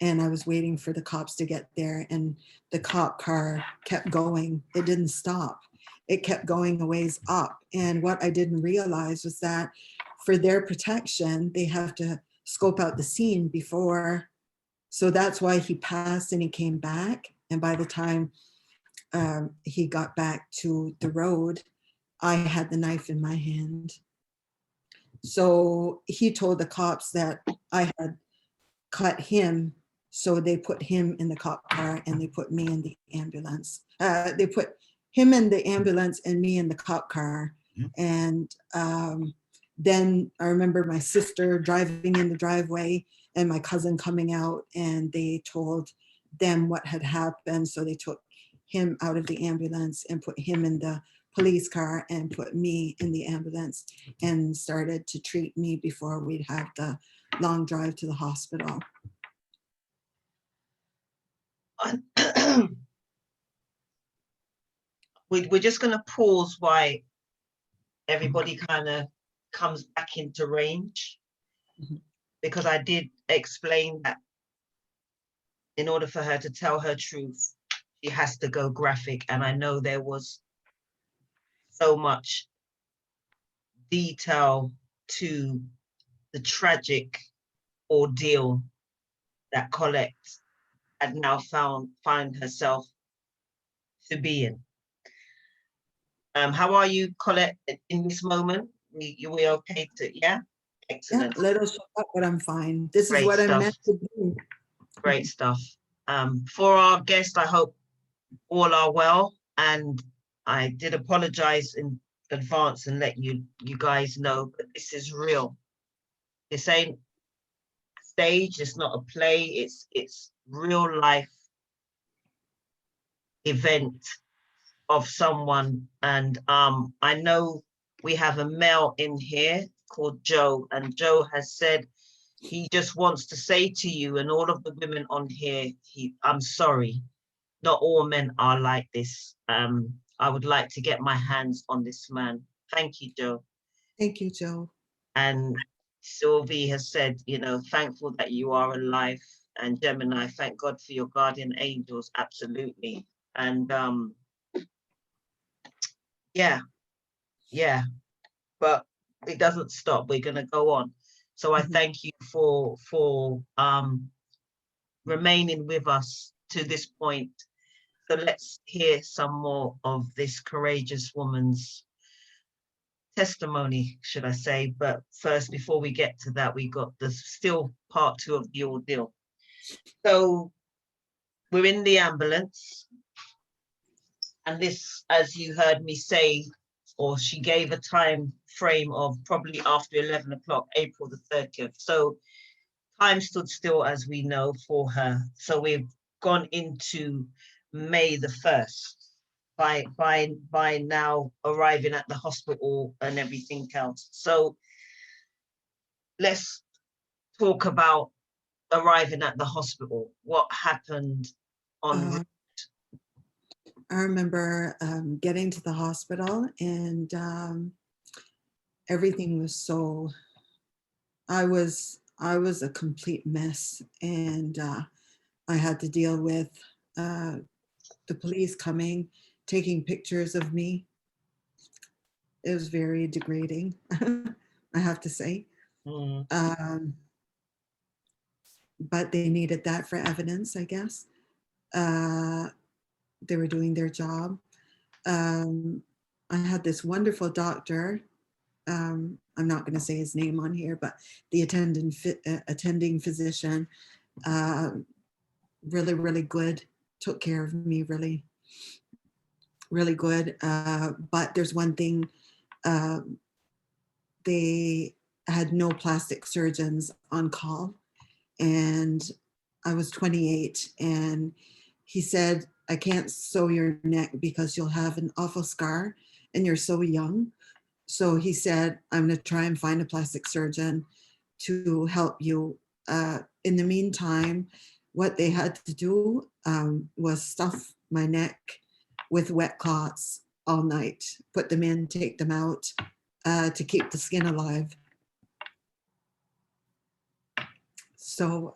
and I was waiting for the cops to get there, and the cop car kept going. It didn't stop. It kept going a ways up. And what I didn't realize was that for their protection, they have to scope out the scene before. So that's why he passed and he came back. And by the time he got back to the road, I had the knife in my hand. So he told the cops that I had cut him. So they put him in the cop car and they put me in the ambulance. They put him in the ambulance and me in the cop car. And then I remember my sister driving in the driveway and my cousin coming out, and they told them what had happened. So they took him out of the ambulance and put him in the police car and put me in the ambulance and started to treat me before we'd have the long drive to the hospital. We're just going to pause while everybody kind of comes back into range, because I did explain that in order for her to tell her truth, she has to go graphic. And I know there was so much detail to the tragic ordeal that Colette had now find herself to be in. How are you, Colette, in this moment? We okay to, yeah? Excellent. Yeah, little shook up, but I'm fine. This Great is what stuff. I'm meant to do. Great stuff. For our guest, I hope all are well. And I did apologize in advance and let you guys know, but this is real. This ain't stage, it's not a play, it's real life event of someone. And I know we have a male in here called Joe, and Joe has said he just wants to say to you and all of the women on here, I'm sorry, not all men are like this. I would like to get my hands on this man. Thank you, Joe. Thank you, Joe. And Sylvie has said, you know, thankful that you are alive. And Gemini, thank God for your guardian angels. Absolutely. And yeah, but it doesn't stop. We're going to go on. So I thank you for remaining with us to this point. So let's hear some more of this courageous woman's testimony, should I say. But first, before we get to that, we got the still part 2 of the ordeal. So we're in the ambulance. And this, as you heard me say, or she gave a time frame of probably after 11 o'clock, April the 30th. So time stood still, as we know, for her. So we've gone into May the 1st by now arriving at the hospital and everything else. So let's talk about arriving at the hospital. What happened on I remember getting to the hospital, and everything was so, I was a complete mess, and I had to deal with the police coming, taking pictures of me. It was very degrading, I have to say. But they needed that for evidence, I guess. They were doing their job. I had this wonderful doctor I'm not going to say his name on here, but the attending physician, really, really good, took care of me really, really good. But there's one thing, they had no plastic surgeons on call, and I was 28, and he said, I can't sew your neck because you'll have an awful scar and you're so young. So he said, I'm going to try and find a plastic surgeon to help you. In the meantime, what they had to do was stuff my neck with wet cloths all night, put them in, take them out to keep the skin alive. So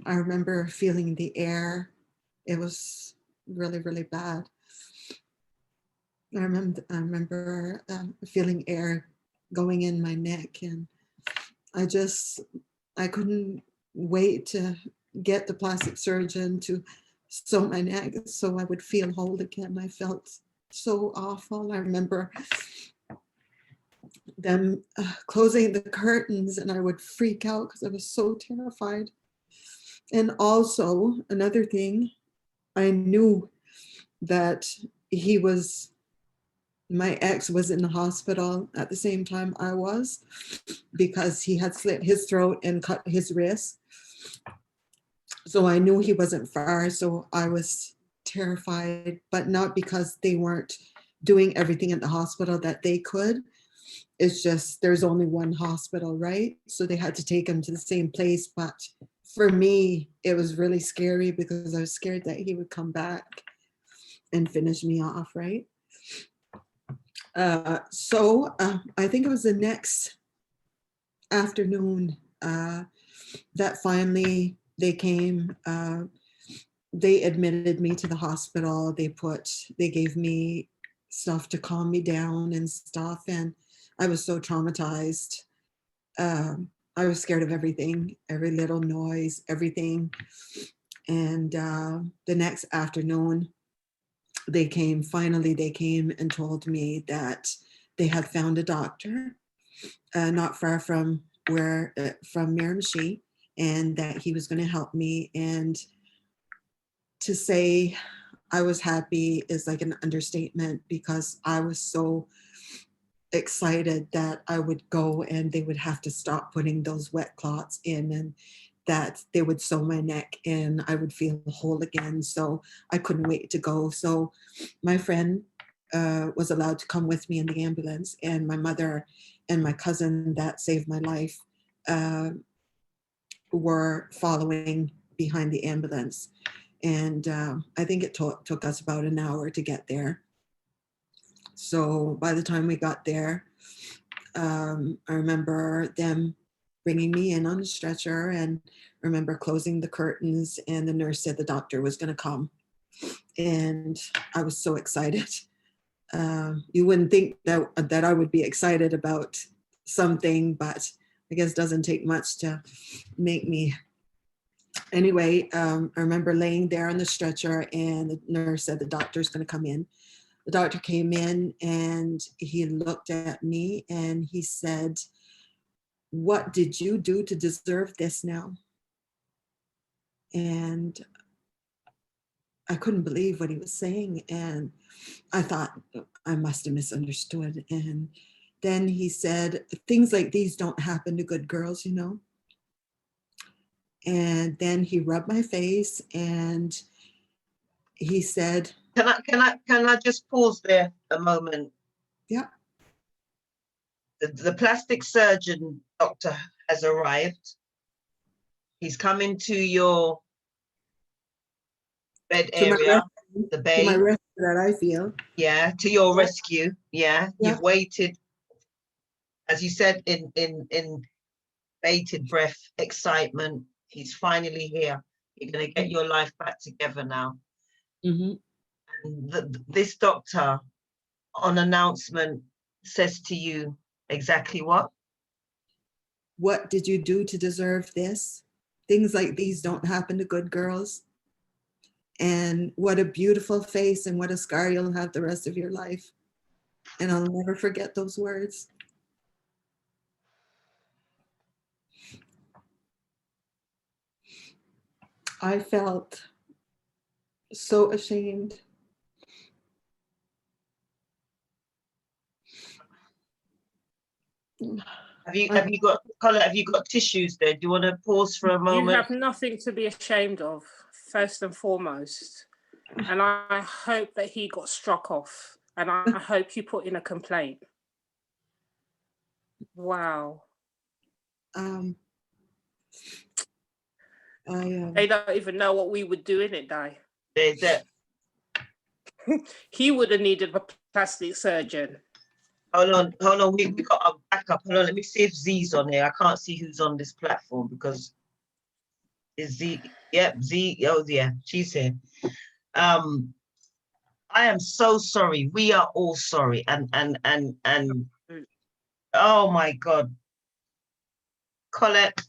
I remember feeling the air. It was really, really bad. I remember feeling air going in my neck, and I couldn't wait to get the plastic surgeon to sew my neck so I would feel whole again. I felt so awful. I remember them closing the curtains, and I would freak out because I was so terrified. And also another thing, I knew that my ex was in the hospital at the same time I was, because he had slit his throat and cut his wrist. So I knew he wasn't far. So I was terrified, but not because they weren't doing everything at the hospital that they could. It's just there's only one hospital, right? So they had to take him to the same place. But for me, it was really scary because I was scared that he would come back and finish me off, right? So I think it was the next afternoon that finally they came. They admitted me to the hospital. They gave me stuff to calm me down and stuff. And I was so traumatized. I was scared of everything, every little noise, everything. And the next afternoon, they came and told me that they had found a doctor not far from Miramichi, and that he was going to help me. And to say I was happy is like an understatement, because I was so excited that I would go and they would have to stop putting those wet cloths in, and that they would sew my neck and I would feel whole again. So I couldn't wait to go. So my friend was allowed to come with me in the ambulance, and my mother and my cousin that saved my life were following behind the ambulance. And I think it took us about an hour to get there. So by the time we got there, I remember them bringing me in on a stretcher, and I remember closing the curtains, and the nurse said the doctor was going to come. And I was so excited. You wouldn't think that I would be excited about something, but I guess it doesn't take much to make me. Anyway, I remember laying there on the stretcher, and the nurse said the doctor's going to come in. The doctor came in and he looked at me and he said, "What did you do to deserve this now?" And I couldn't believe what he was saying. And I thought I must have misunderstood. And then he said, "Things like these don't happen to good girls, you know." And then he rubbed my face and he said, Can I just pause there a moment? Yeah. The plastic surgeon doctor has arrived. He's coming to your bed area, the bay. To my rescue that I feel. Yeah, to your rescue. Yeah. Yeah. You've waited, as you said, in bated breath, excitement. He's finally here. You're going to get your life back together now. Mm-hmm. This doctor on announcement says to you exactly what? What did you do to deserve this? Things like these don't happen to good girls. And what a beautiful face and what a scar you'll have the rest of your life. And I'll never forget those words. I felt so ashamed. Have you got, Colette, have you got tissues there? Do you want to pause for a You moment? have nothing to be ashamed of, first and foremost. And I hope that he got struck off. And I hope you put in a complaint. Wow. They don't even know what we would do in it, Di. He would have needed a plastic surgeon. Hold on. We got a backup. Hold on, let me see if Z's on there. I can't see who's on this platform because is Z. Yep, Z. Oh yeah, she's here. I am so sorry. We are all sorry. And oh my God. Colette.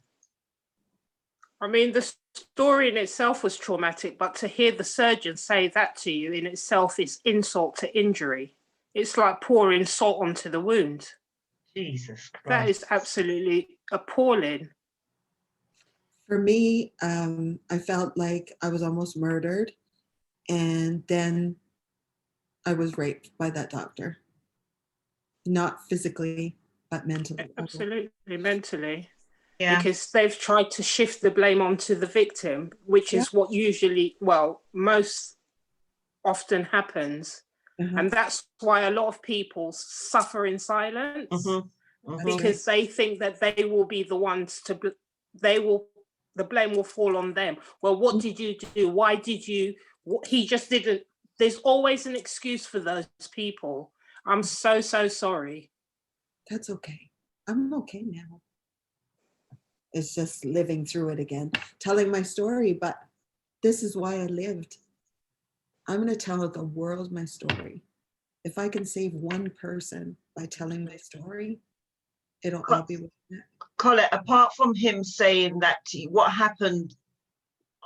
I mean, the story in itself was traumatic, but to hear the surgeon say that to you in itself is insult to injury. It's like pouring salt onto the wound. Jesus Christ. That is absolutely appalling. For me, I felt like I was almost murdered. And then I was raped by that doctor. Not physically, but mentally. Absolutely, mentally. Yeah. Because they've tried to shift the blame onto the victim, which is what usually, well, most often happens. And that's why a lot of people suffer in silence, because they think that they will be the ones to, the blame will fall on them. Well, what did you do? Why did you, he just didn't, there's always an excuse for those people. I'm so sorry. That's okay. I'm okay now. It's just living through it again, telling my story, but this is why I lived. I'm going to tell the world my story. If I can save one person by telling my story, it'll all be worth it. Colette, apart from him saying that to you, what happened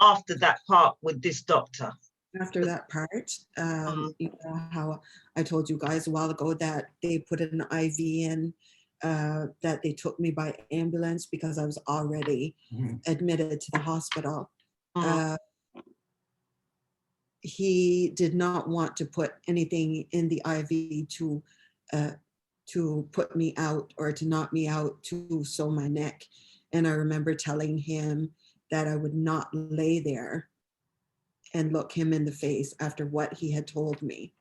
after that part with this doctor? After that part, you know how I told you guys a while ago that they put an IV in, that they took me by ambulance because I was already admitted to the hospital. He did not want to put anything in the IV to put me out or to knock me out, to sew my neck. And I remember telling him that I would not lay there and look him in the face after what he had told me.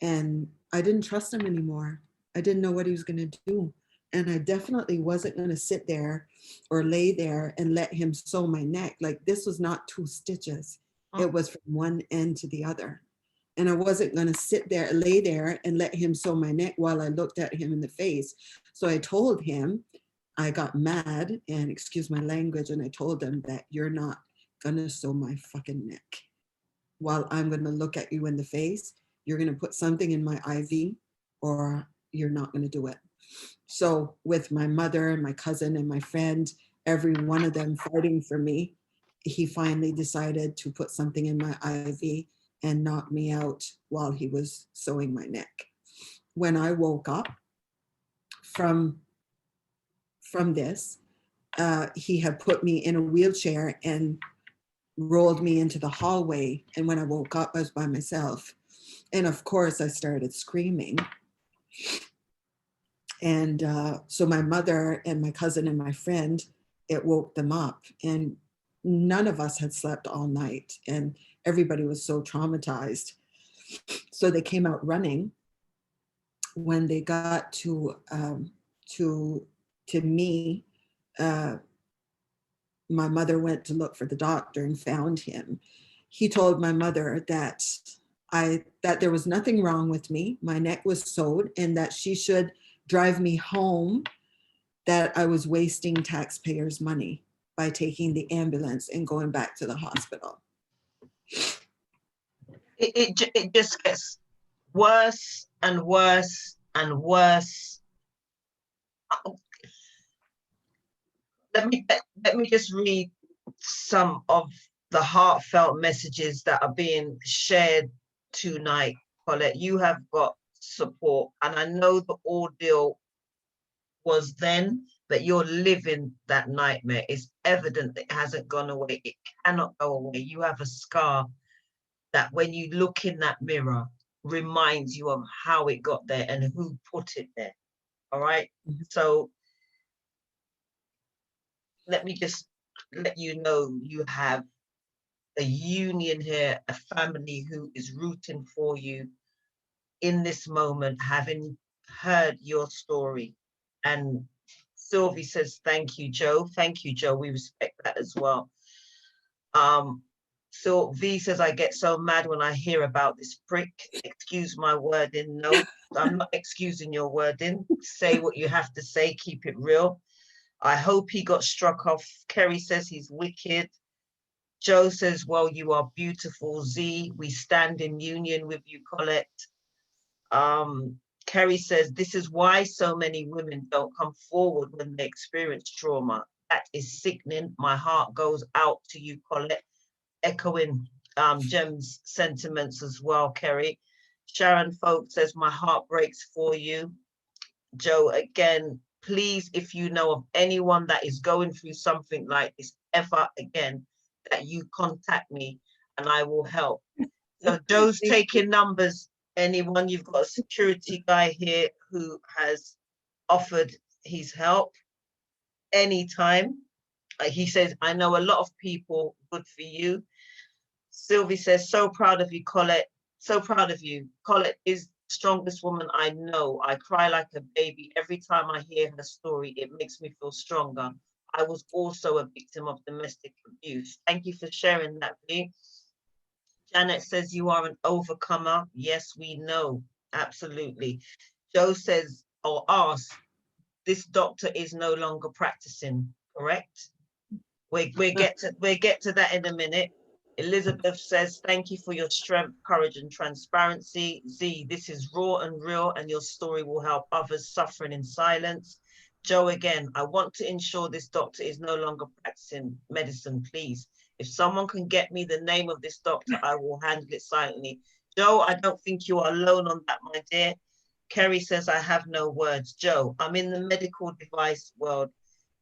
And I didn't trust him anymore. I didn't know what he was going to do. And I definitely wasn't going to sit there or lay there and let him sew my neck. Like, this was not 2 stitches. It was from one end to the other. And I wasn't going to sit there, lay there and let him sew my neck while I looked at him in the face. So I told him, I got mad, and excuse my language, and I told him that you're not going to sew my fucking neck while I'm going to look at you in the face. You're going to put something in my IV or you're not going to do it. So with my mother and my cousin and my friend, every one of them fighting for me, he finally decided to put something in my IV and knock me out while he was sewing my neck. When I woke up from this, he had put me in a wheelchair and rolled me into the hallway. And when I woke up, I was by myself. And of course, I started screaming. And so my mother and my cousin and my friend, it woke them up. And none of us had slept all night. And everybody was so traumatized. So they came out running. When they got to me, my mother went to look for the doctor and found him. He told my mother that there was nothing wrong with me. My neck was sewed, and that she should drive me home, that I was wasting taxpayers' money by taking the ambulance and going back to the hospital. It just gets worse and worse and worse. Let me just read some of the heartfelt messages that are being shared tonight, Colette. You have got support. And I know the ordeal was then, but you're living that nightmare. It's evident that it hasn't gone away. It cannot go away. You have a scar that when you look in that mirror reminds you of how it got there and who put it there. All right. Mhm. So let me just let you know you have a union here, a family who is rooting for you in this moment, having heard your story. And Sylvie says, thank you, Joe. Thank you, Joe. We respect that as well. So V says, I get so mad when I hear about this prick. Excuse my wording. No, I'm not excusing your wording. Say what you have to say. Keep it real. I hope he got struck off. Kerry says he's wicked. Joe says, well, you are beautiful. Z, we stand in union with you, Colette. Kerry says, this is why so many women don't come forward when they experience trauma. That is sickening. My heart goes out to you, Colette. Echoing Jem's sentiments as well, Kerry. Sharon Folk says, my heart breaks for you. Joe, again, please, if you know of anyone that is going through something like this ever again, that you contact me and I will help. So Joe's taking numbers. Anyone, you've got a security guy here who has offered his help anytime. He says, I know a lot of people, good for you. Sylvie says, so proud of you, Colette. So proud of you. Colette is the strongest woman I know. I cry like a baby every time I hear her story. It makes me feel stronger. I was also a victim of domestic abuse. Thank you for sharing that, V. Janet says, you are an overcomer. Yes, we know. Absolutely. Joe says, or asks, this doctor is no longer practicing, correct? We'll get to that in a minute. Elizabeth says, thank you for your strength, courage, and transparency. Z, this is raw and real, and your story will help others suffering in silence. Joe, again, I want to ensure this doctor is no longer practicing medicine, please. If someone can get me the name of this doctor, I will handle it silently. Joe, I don't think you are alone on that, my dear. Kerry says, I have no words. Joe, I'm in the medical device world,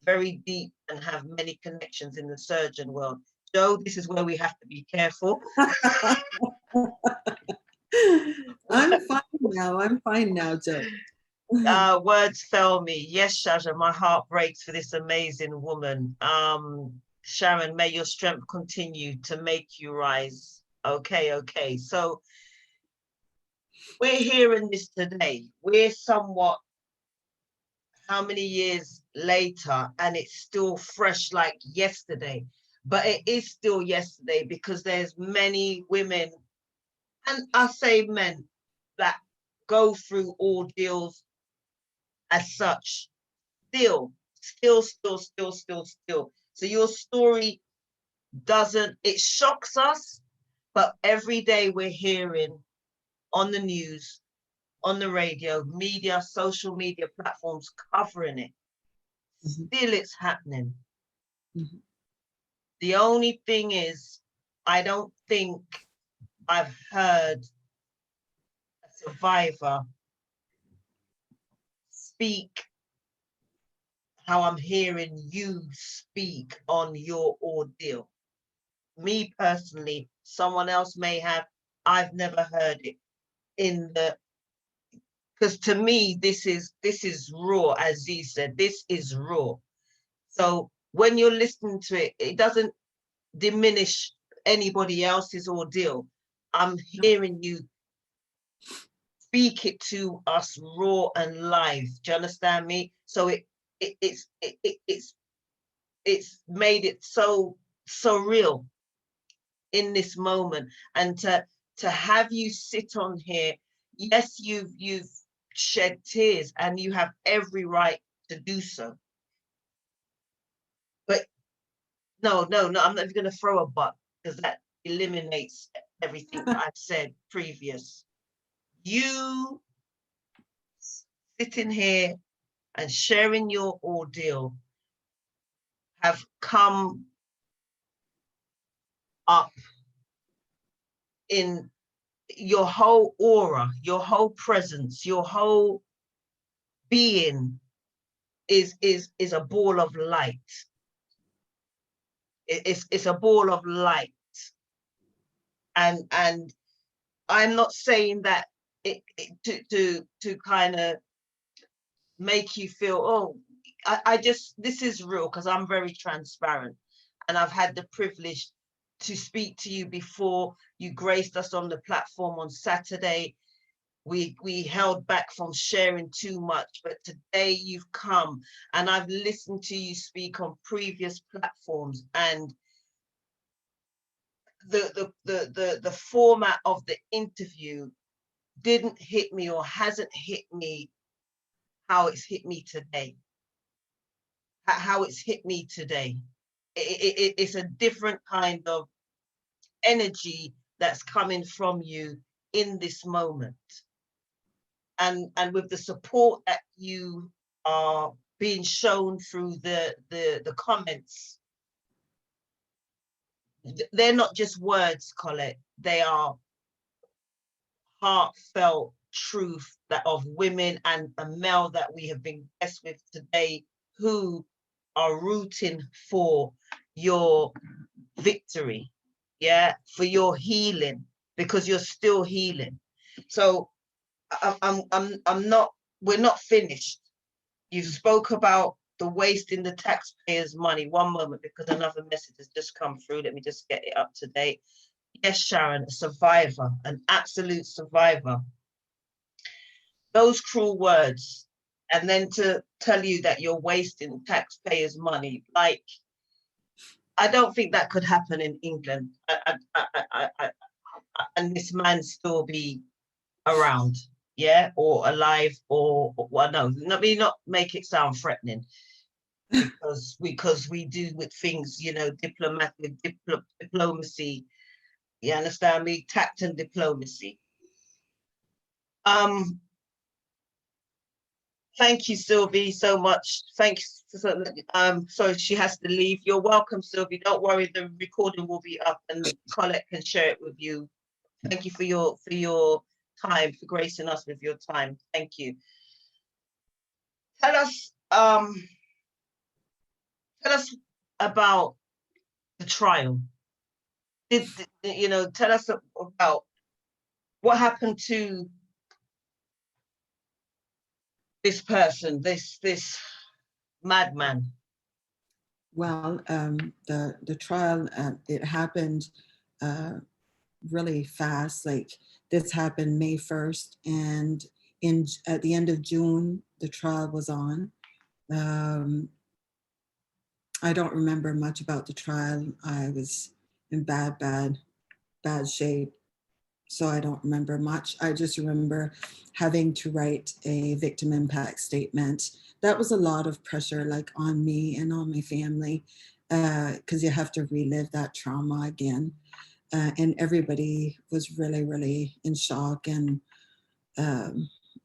very deep and have many connections in the surgeon world. Joe, this is where we have to be careful. I'm fine now, Joe. Words fail me. Yes, Shaja, my heart breaks for this amazing woman. Sharon, may your strength continue to make you rise. Okay. So we're hearing this today. We're somewhat, how many years later, and it's still fresh like yesterday. But it is still yesterday because there's many women, and I say men, that go through ordeals as such. Still. So your story it shocks us, but every day we're hearing on the news, on the radio, media, social media platforms covering it. Mhm. Still it's happening. Mhm. The only thing is, I don't think I've heard a survivor speak how I'm hearing you speak on your ordeal. Me personally, someone else may have, I've never heard it because to me, this is raw, as Z said, this is raw. So when you're listening to it, it doesn't diminish anybody else's ordeal. I'm hearing you speak it to us raw and live. Do you understand me? So it's made it so real in this moment, and to have you sit on here. Yes, you've shed tears, and you have every right to do so. But no, I'm not even going to throw a but, because that eliminates everything I've said previous. You sitting here and sharing your ordeal have come up in your whole aura, your whole presence, your whole being is a ball of light. It's a ball of light. And I'm not saying that to kind of make you feel, oh, I just, this is real, because I'm very transparent, and I've had the privilege to speak to you before. You graced us on the platform on Saturday. We held back from sharing too much, but today you've come, and I've listened to you speak on previous platforms, and the format of the interview didn't hit me, or hasn't hit me how it's hit me today. How it's hit me today. It's a different kind of energy that's coming from you in this moment. And with the support that you are being shown through the comments, they're not just words, Colette. They are heartfelt truth that of women and a male that we have been blessed with today, who are rooting for your victory, yeah, for your healing, because you're still healing. So I'm not, we're not finished. You spoke about the wasting the taxpayers' money. One moment, because another message has just come through. Let me just get it up to date. Yes, Sharon, a survivor, an absolute survivor. Those cruel words, and then to tell you that you're wasting taxpayers' money, like, I don't think that could happen in England. And this man still be around, yeah, or alive, or well, no, let me not make it sound threatening, because we do with things, you know, diplomacy. You understand me? Tact and diplomacy. Thank you, Sylvie, so much. Thanks. So she has to leave. You're welcome, Sylvie. Don't worry, the recording will be up, and Colette can share it with you. Thank you for your time, for gracing us with your time. Thank you. Tell us about the trial. You know, tell us about what happened to this person, this madman. Well, the trial, it happened really fast. Like, this happened May 1st, and at the end of June, the trial was on. I don't remember much about the trial. I was in bad shape, so I don't remember much. I just remember having to write a victim impact statement. That was a lot of pressure, like, on me and on my family, because you have to relive that trauma again. And everybody was really, really in shock, and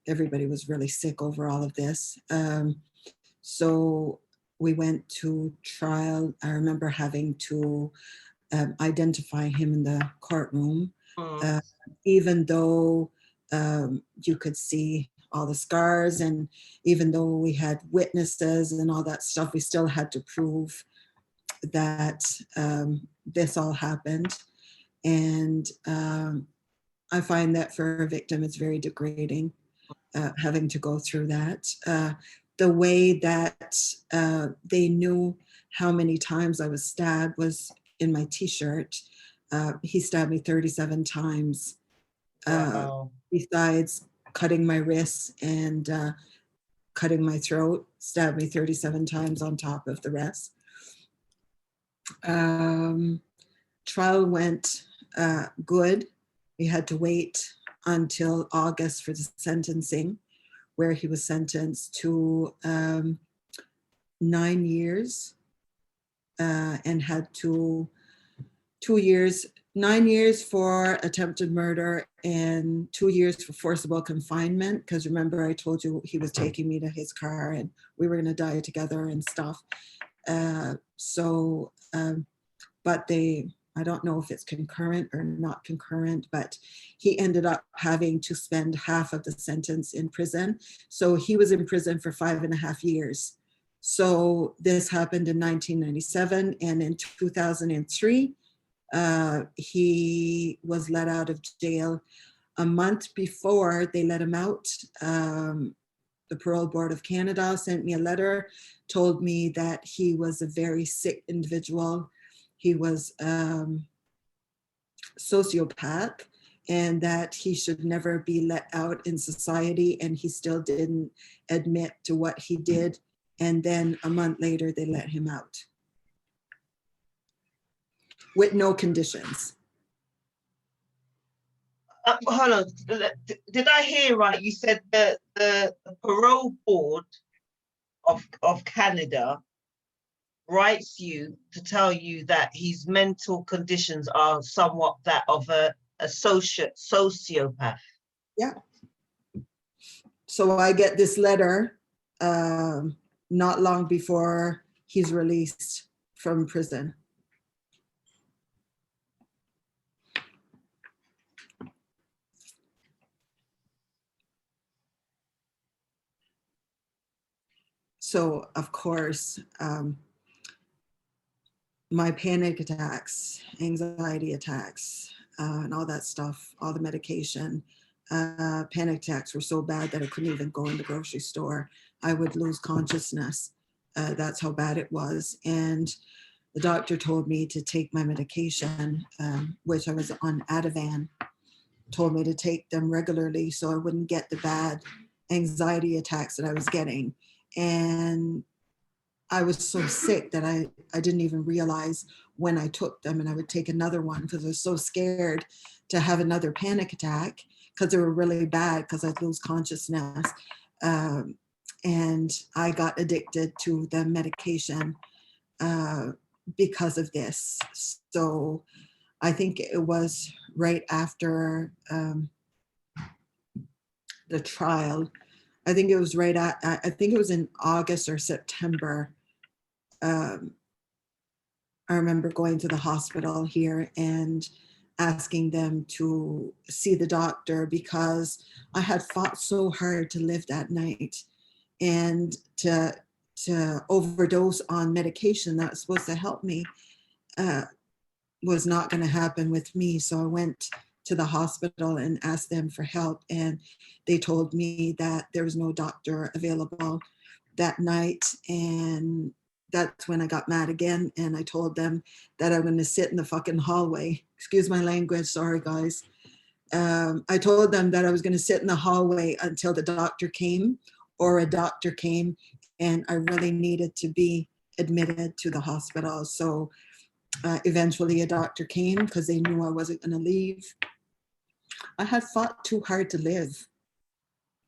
everybody was really sick over all of this. So we went to trial. I remember having to identify him in the courtroom, even though you could see all the scars, and even though we had witnesses and all that stuff, we still had to prove that this all happened. And I find that for a victim, it's very degrading, having to go through that. The way that they knew how many times I was stabbed was in my t-shirt. He stabbed me 37 times, Wow. besides cutting my wrists and cutting my throat, stabbed me 37 times on top of the rest. Trial went good. We had to wait until August for the sentencing, where he was sentenced to 9 years and had 2 years, 9 years for attempted murder and 2 years for forcible confinement. Because remember, I told you he was taking me to his car and we were going to die together and stuff. But they I don't know if it's concurrent or not concurrent, but he ended up having to spend half of the sentence in prison. So he was in prison for 5.5 years. So this happened in 1997, and in 2003, he was let out of jail. A month before they let him out, the Parole Board of Canada sent me a letter, told me that he was a very sick individual. He was sociopath, and that he should never be let out in society, and he still didn't admit to what he did. And then a month later, they let him out with no conditions. Hold on, did I hear right? You said that the Parole Board of Canada writes you to tell you that his mental conditions are somewhat that of a sociopath. Yeah. So I get this letter not long before he's released from prison. So of course, my panic attacks, anxiety attacks, and all that stuff, all the medication, panic attacks were so bad that I couldn't even go in the grocery store. I would lose consciousness. That's how bad it was. And the doctor told me to take my medication, which I was on Ativan, told me to take them regularly so I wouldn't get the bad anxiety attacks that I was getting. And I was so sick that I didn't even realize when I took them, and I would take another one because I was so scared to have another panic attack because they were really bad because I'd lose consciousness. And I got addicted to the medication because of this. So I think it was right after the trial. I think it was I think it was in August or September. I remember going to the hospital here and asking them to see the doctor because I had fought so hard to live that night, and to overdose on medication that was supposed to help me was not going to happen with me. So I went to the hospital and asked them for help, and they told me that there was no doctor available that night. And that's when I got mad again, and I told them that I'm going to sit in the fucking hallway. Excuse my language, sorry guys. I told them that I was going to sit in the hallway until the doctor came, or a doctor came, and I really needed to be admitted to the hospital. So eventually a doctor came because they knew I wasn't going to leave. I had fought too hard to live.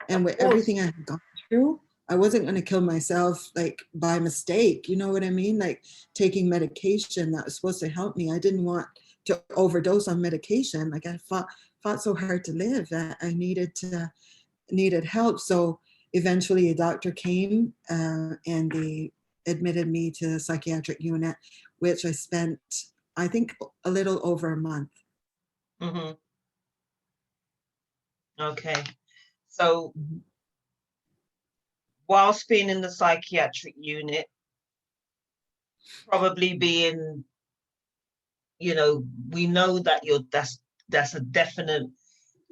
And with everything I had gone through, I wasn't going to kill myself like by mistake. You know what I mean? Like taking medication that was supposed to help me. I didn't want to overdose on medication. Like I fought so hard to live that I needed help. So eventually a doctor came and they admitted me to the psychiatric unit, which I spent, I think, a little over a month. Mm-hmm. Okay. So whilst being in the psychiatric unit, probably being, you know, we know that that's a definite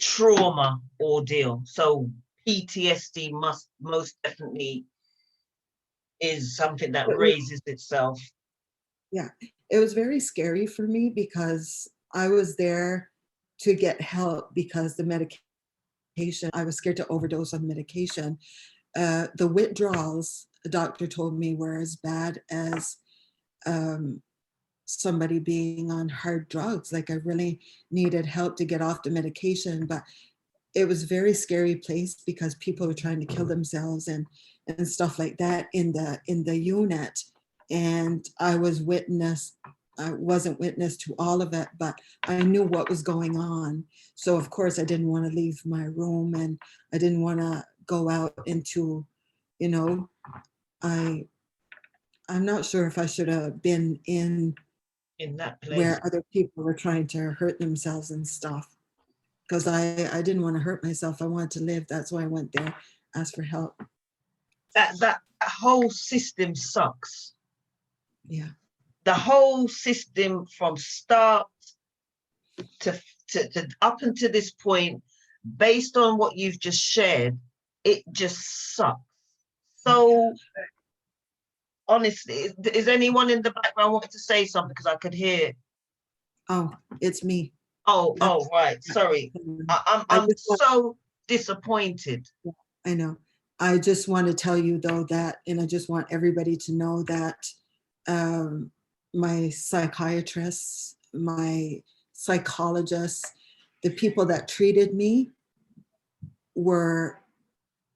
trauma ordeal. So PTSD most definitely is something that raises itself. Yeah, it was very scary for me because I was there to get help because the medication, I was scared to overdose on medication. The withdrawals, the doctor told me, were as bad as somebody being on hard drugs. Like I really needed help to get off the medication, but it was a very scary place because people were trying to kill themselves and stuff like that in the unit. And I wasn't witness to all of it, but I knew what was going on. So of course I didn't want to leave my room, and I didn't want to go out into, you know, I'm not sure if I should have been in In that place. where other people were trying to hurt themselves and stuff. Because I didn't want to hurt myself. I wanted to live. That's why I went there, asked for help. That whole system sucks. Yeah. The whole system from start to up until this point, based on what you've just shared, it just sucks. So honestly, is anyone in the background wanting to say something? Because I could hear. Oh, it's me. Oh, right. Sorry. I'm so disappointed. I know. I just want to tell you though that, and I just want everybody to know that my psychiatrists, my psychologists, the people that treated me were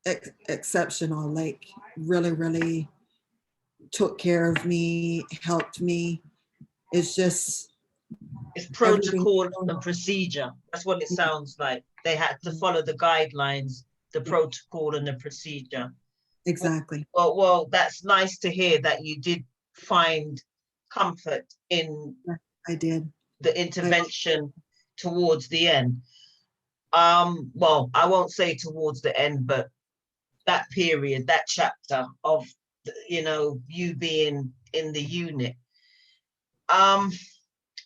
exceptional, like really, really took care of me, helped me. It's just, it's protocol and procedure. That's what it sounds like. They had to follow the guidelines, the protocol and the procedure. Exactly. Well, that's nice to hear that you did find comfort in I did. The intervention towards the end. Well, I won't say towards the end, but that period, that chapter of, you being in the unit.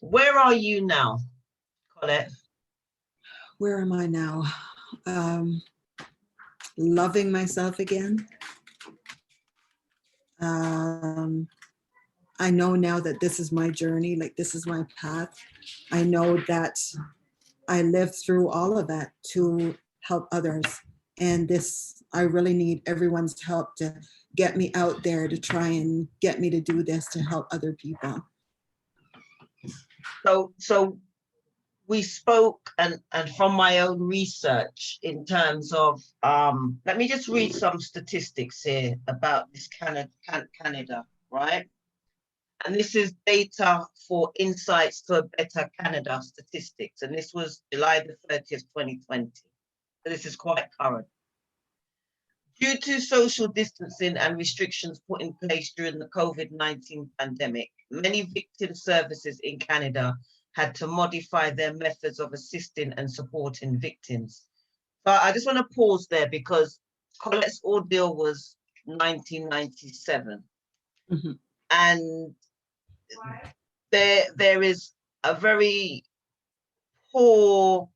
Where are you now, Colette? Where am I now? Loving myself again. I know now that this is my journey, like this is my path. I know that I lived through all of that to help others. And this, I really need everyone's help to get me out there, to try and get me to do this, to help other people. So we spoke, and from my own research in terms of, let me just read some statistics here about this Canada, right? And this is data for Insights to a Better Canada statistics. And this was July the 30th, 2020. So this is quite current. Due to social distancing and restrictions put in place during the COVID-19 pandemic, many victim services in Canada had to modify their methods of assisting and supporting victims. So I just want to pause there because Colette's ordeal was 1997. Mm-hmm. And there is a very poor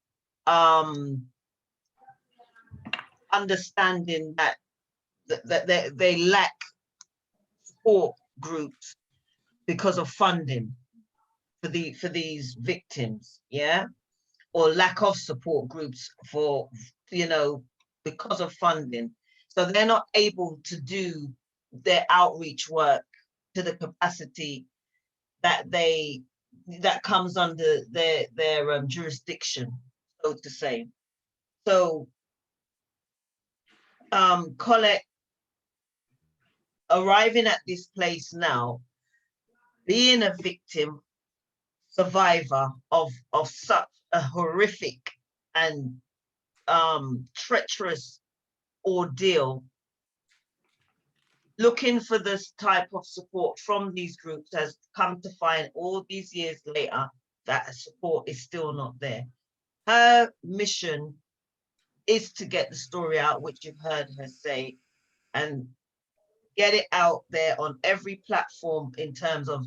understanding that they lack support groups because of funding for these victims, yeah, or lack of support groups for, because of funding. So they're not able to do their outreach work to the capacity that comes under their jurisdiction, so to say. So Colette, arriving at this place now, being a victim, survivor of such a horrific and treacherous ordeal, looking for this type of support from these groups, has come to find all these years later that support is still not there. Her mission is to get the story out, which you've heard her say, and get it out there on every platform in terms of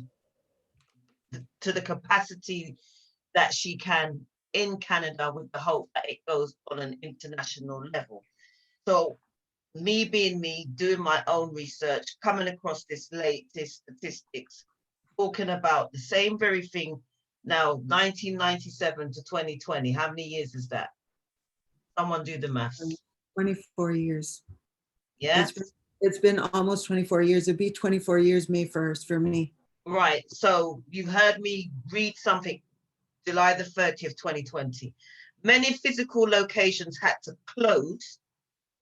to the capacity that she can in Canada, with the hope that it goes on an international level. So me being me, doing my own research, coming across this latest statistics, talking about the same very thing now, 1997 to 2020, how many years is that? Someone do the math. 24 years. Yeah. It's been almost 24 years. It'd be 24 years May 1st for me. Right. So you heard me read something, July the 30th, 2020. Many physical locations had to close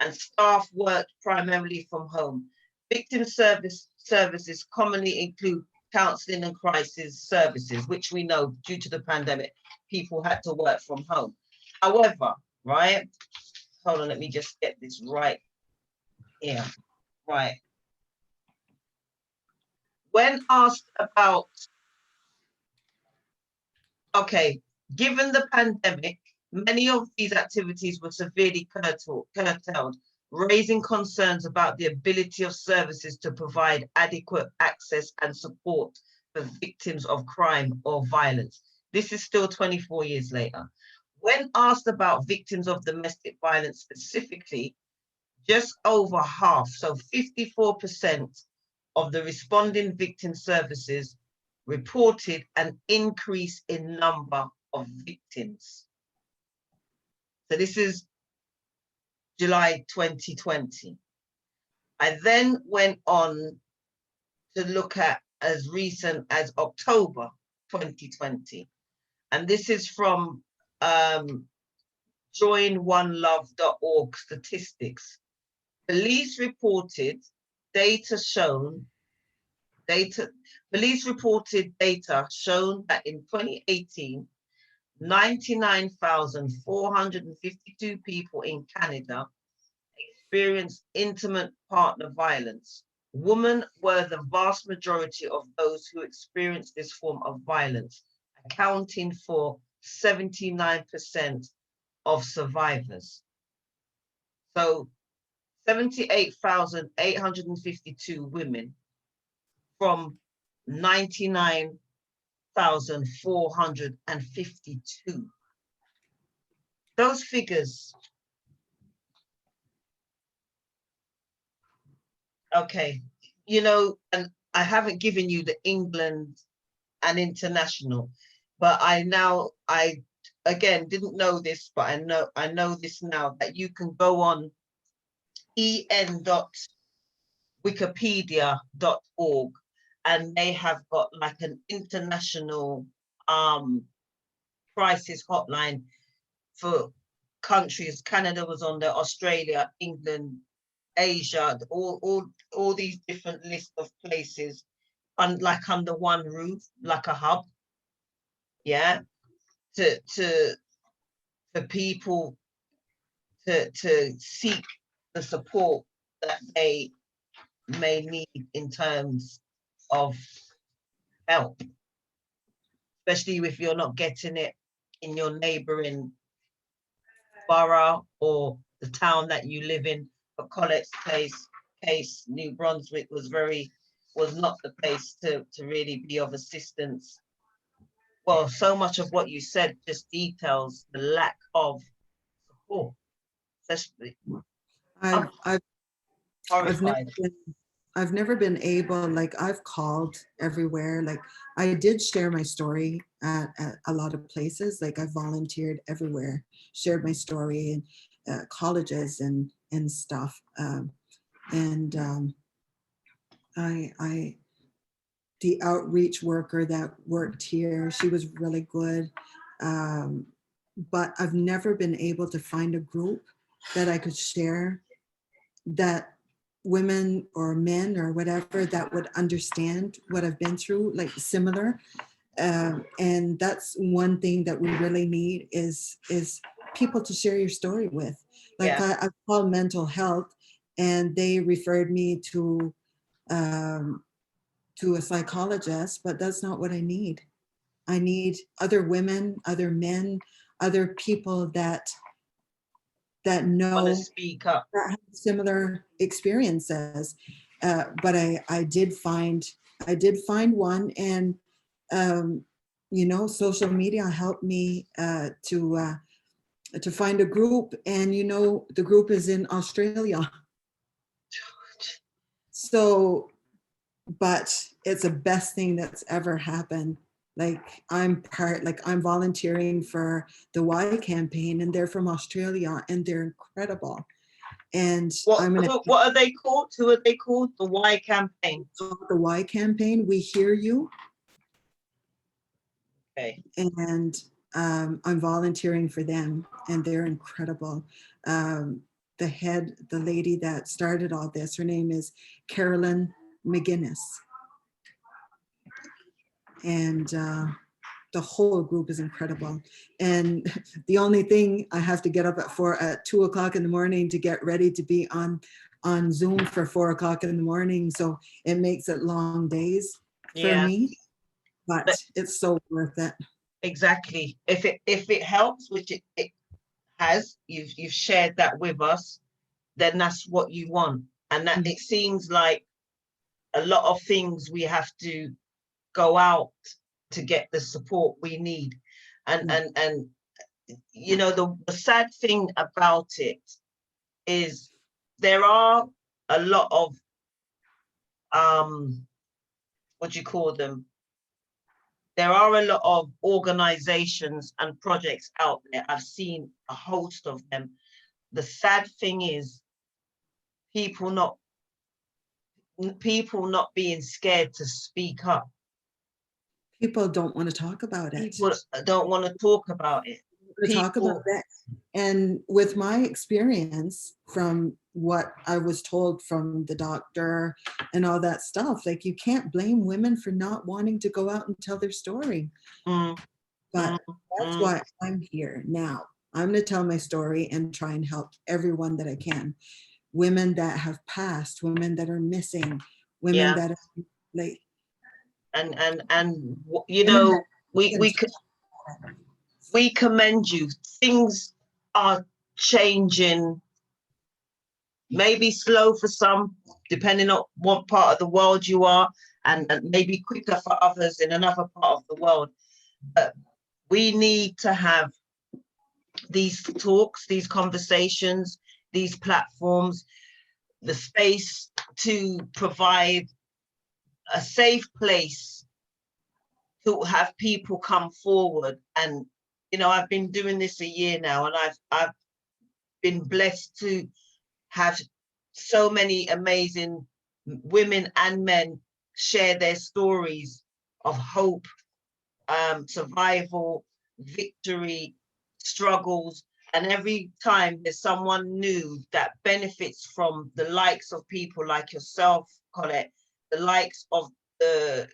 and staff worked primarily from home. Victim services commonly include counseling and crisis services, which we know due to the pandemic, people had to work from home. However, right, hold on, let me just get this right here, right. When asked about Okay, given the pandemic, many of these activities were severely curtailed, raising concerns about the ability of services to provide adequate access and support for victims of crime or violence. This is still 24 years later. When asked about victims of domestic violence specifically, just over half, so 54% of the responding victim services reported an increase in number of victims. So this is July 2020. I then went on to look at as recent as October 2020. And this is from joinonelove.org statistics. Police reported data shown that in 2018, 99,452 people in Canada experienced intimate partner violence. Women were the vast majority of those who experienced this form of violence, accounting for 79% of survivors. So 78,852 women from 99,452. Those figures. Okay, you know, and I haven't given you the England and international, but I again didn't know this, but I know this now, that you can go on en.wikipedia.org and they have got like an international crisis hotline for countries. Canada was on there, Australia, England, Asia, all these different lists of places, like under one roof, like a hub. Yeah, for people to seek the support that they may need in terms of help, especially if you're not getting it in your neighboring borough or the town that you live in. For Colette's case, New Brunswick was not the place to really be of assistance. Well, so much of what you said just details the lack of support, especially. I've never been able, like, I've called everywhere. Like, I did share my story at a lot of places. Like, I volunteered everywhere, shared my story in colleges and stuff. The outreach worker that worked here, she was really good. But I've never been able to find a group that I could share, that women or men or whatever that would understand what I've been through, like similar. And that's one thing that we really need is people to share your story with. Like, yeah. I called mental health and they referred me to a psychologist, but that's not what I need. I need other women, other men, other people that know, want to speak up, that have similar experiences. But I did find one, and you know, social media helped me to find a group, and you know, the group is in Australia. So, but it's the best thing that's ever happened. Like, I'm volunteering for the Y campaign, and they're from Australia and they're incredible. And what are they called? Who are they called? The Y campaign. The Y campaign, We Hear You. Okay. And I'm volunteering for them, and they're incredible. The lady that started all this, her name is Carolyn McGuinness. And the whole group is incredible. And the only thing, I have to get up at 2 o'clock in the morning to get ready to be on Zoom for 4 o'clock in the morning. So it makes it long days for me, but it's so worth it. exactly. If it helps, which it has, you've shared that with us, then that's what you want. And that it seems like a lot of things we have to go out to get the support we need. And you know, the sad thing about it is there are a lot of what do you call them? There are a lot of organizations and projects out there. I've seen a host of them. The sad thing is people not being scared to speak up. People don't want to talk about it. People don't want to talk about it. Talk about that. And with my experience from what I was told from the doctor and all that stuff, like, you can't blame women for not wanting to go out and tell their story. But that's why I'm here now. I'm going to tell my story and try and help everyone that I can. Women that have passed, women that are missing, women that are like, and you know, we commend you. Things are changing, maybe slow for some, depending on what part of the world you are, and maybe quicker for others in another part of the world. But we need to have these talks, these conversations, these platforms, the space to provide a safe place to have people come forward. And you know, I've been doing this a year now, and I've been blessed to have so many amazing women and men share their stories of hope, survival, victory, struggles. And every time there's someone new that benefits from the likes of people like yourself, Colette, the likes of the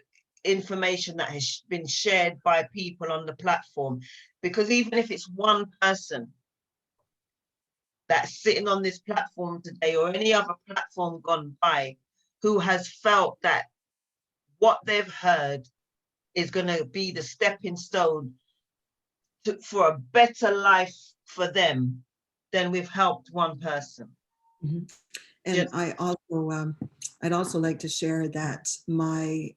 information that has been shared by people on the platform. Because even if it's one person that's sitting on this platform today, or any other platform gone by, who has felt that what they've heard is going to be the stepping stone for a better life for them, then we've helped one person. And I also, I'd also like to share that my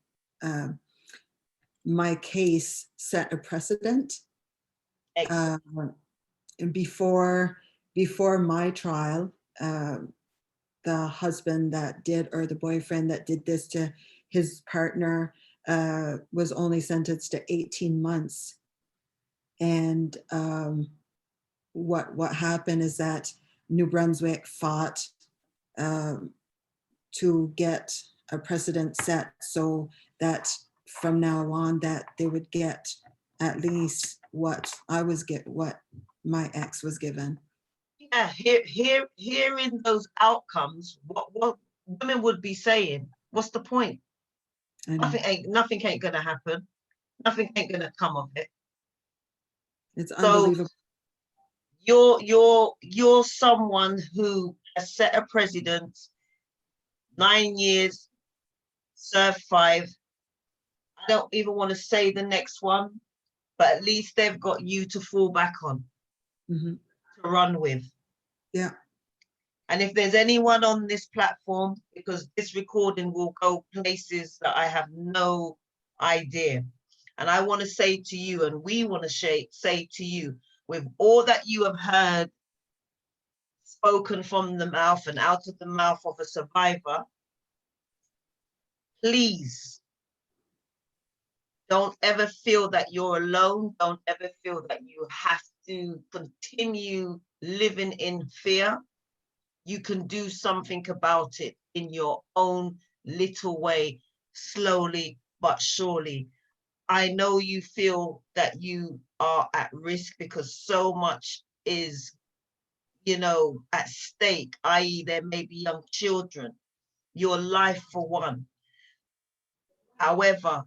case set a precedent. And before my trial, the husband that did, or the boyfriend that did this to his partner, was only sentenced to 18 months. And what happened is that New Brunswick fought to get a precedent set so that from now on that they would get at least what what my ex was given. Yeah, hearing those outcomes, what women would be saying, what's the point? Nothing ain't gonna happen. Nothing ain't gonna come of it. It's unbelievable. You're someone who has set a precedent, 9 years, served 5. I don't even want to say the next one, but at least they've got you to fall back on, to run with. Yeah. And if there's anyone on this platform, because this recording will go places that I have no idea. And I want to say to you, and we want to say to you, with all that you have heard spoken from the mouth and out of the mouth of a survivor, please don't ever feel that you're alone. Don't ever feel that you have to continue living in fear. You can do something about it in your own little way, slowly but surely. I know you feel that you are at risk because so much is, you know, at stake, i.e. there may be young children, your life for one. However,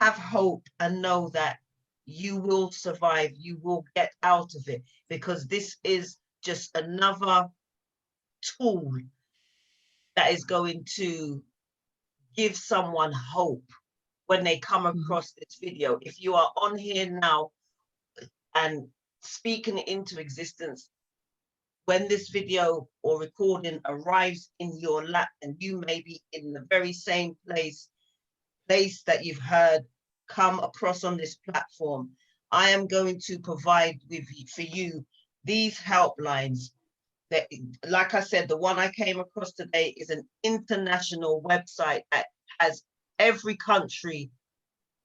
have hope and know that you will survive, you will get out of it, because this is just another tool that is going to give someone hope when they come across this video. If you are on here now and speaking it into existence, when this video or recording arrives in your lap, and you may be in the very same place that you've heard come across on this platform, I am going to provide for you these helplines. That, like I said, the one I came across today is an international website that has every country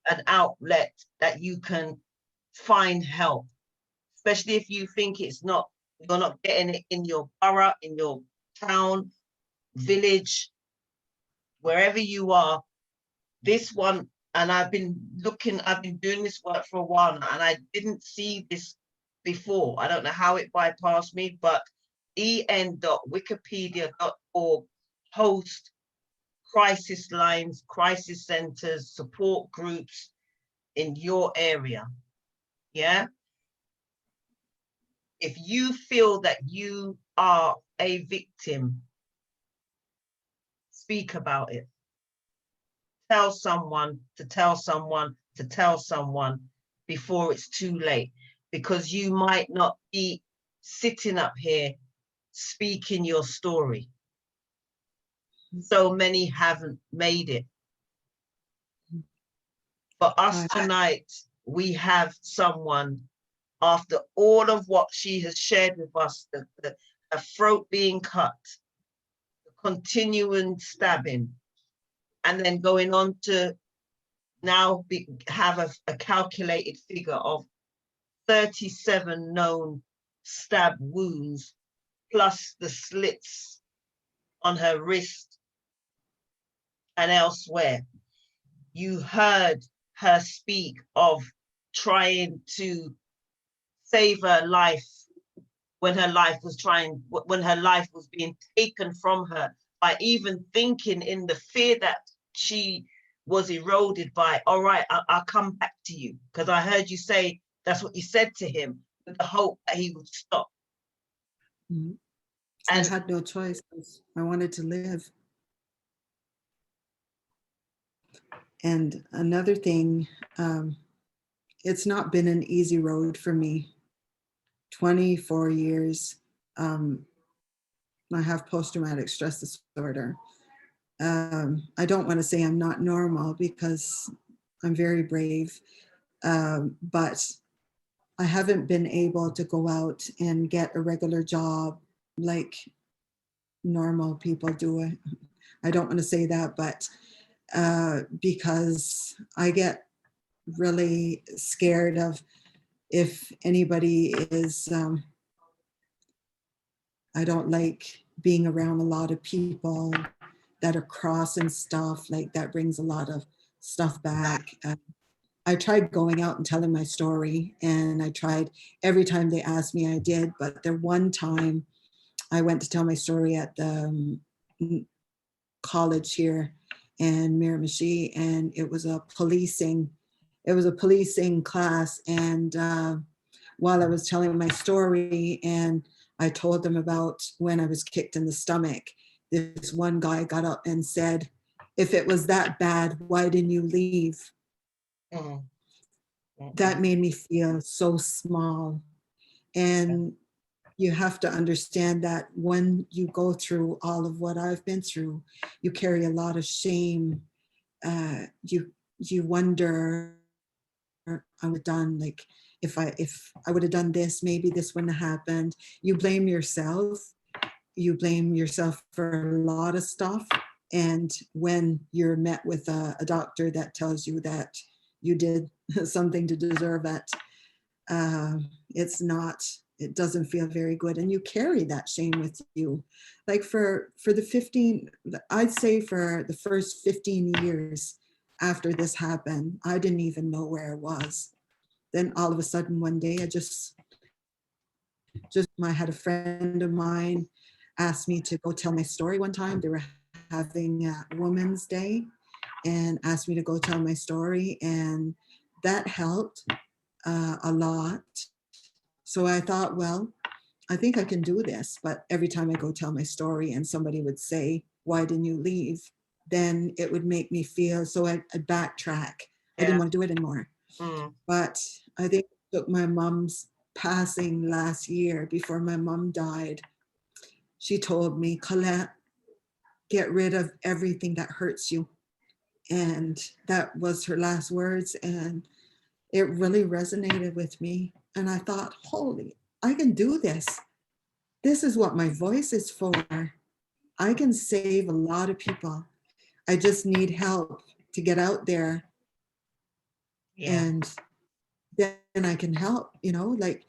an outlet that you can find help, especially if you think you're not getting it in your borough, in your town, village, wherever you are. This one, and I've been doing this work for a while now, and I didn't see this before. I don't know how it bypassed me, but en.wikipedia.org host crisis lines, crisis centers, support groups in your area. Yeah. If you feel that you are a victim, speak about it. Tell someone to tell someone to tell someone before it's too late, because you might not be sitting up here speaking your story. So many haven't made it. For us tonight, we have someone, after all of what she has shared with us, her throat being cut, the continuing stabbing, and then going on to now have a calculated figure of 37 known stab wounds, plus the slits on her wrist and elsewhere. You heard her speak of trying to save her life when her life was being taken from her, by even thinking in the fear that she was eroded by, all right, I'll come back to you, because I heard you say that's what you said to him, with the hope that he would stop. Mm-hmm. And I had no choice. I wanted to live. And another thing, it's not been an easy road for me. 24 years. I have post-traumatic stress disorder. I don't want to say I'm not normal, because I'm very brave, but I haven't been able to go out and get a regular job like normal people do. I don't want to say that, but because I get really scared of if anybody is, I don't like being around a lot of people that are cross and stuff, like that brings a lot of stuff back. I tried going out and telling my story, and I tried every time they asked me, I did, but the one time I went to tell my story at the college here in Miramichi, and it was a policing class, and while I was telling my story and I told them about when I was kicked in the stomach, this one guy got up and said, if it was that bad, why didn't you leave? That made me feel so small. And you have to understand that when you go through all of what I've been through, you carry a lot of shame. You wonder, I would have done, like, if I would have done this, maybe this wouldn't have happened. You blame yourself. You blame yourself for a lot of stuff. And when you're met with a doctor that tells you that you did something to deserve it, it doesn't feel very good. And you carry that shame with you. Like I'd say for the first 15 years after this happened, I didn't even know where I was. Then all of a sudden one day, I had a friend of mine asked me to go tell my story one time. They were having a Women's Day and asked me to go tell my story, and that helped a lot. So I thought, well, I think I can do this. But every time I go tell my story and somebody would say, why didn't you leave? then it would make me feel, so I'd backtrack. I Yeah. didn't want to do it anymore. Mm. But I think it took my mom's passing last year, before my mom died. She told me, Colette, get rid of everything that hurts you. And that was her last words. And it really resonated with me. And I thought, holy, I can do this. This is what my voice is for. I can save a lot of people. I just need help to get out there. Yeah. And then I can help, you know, like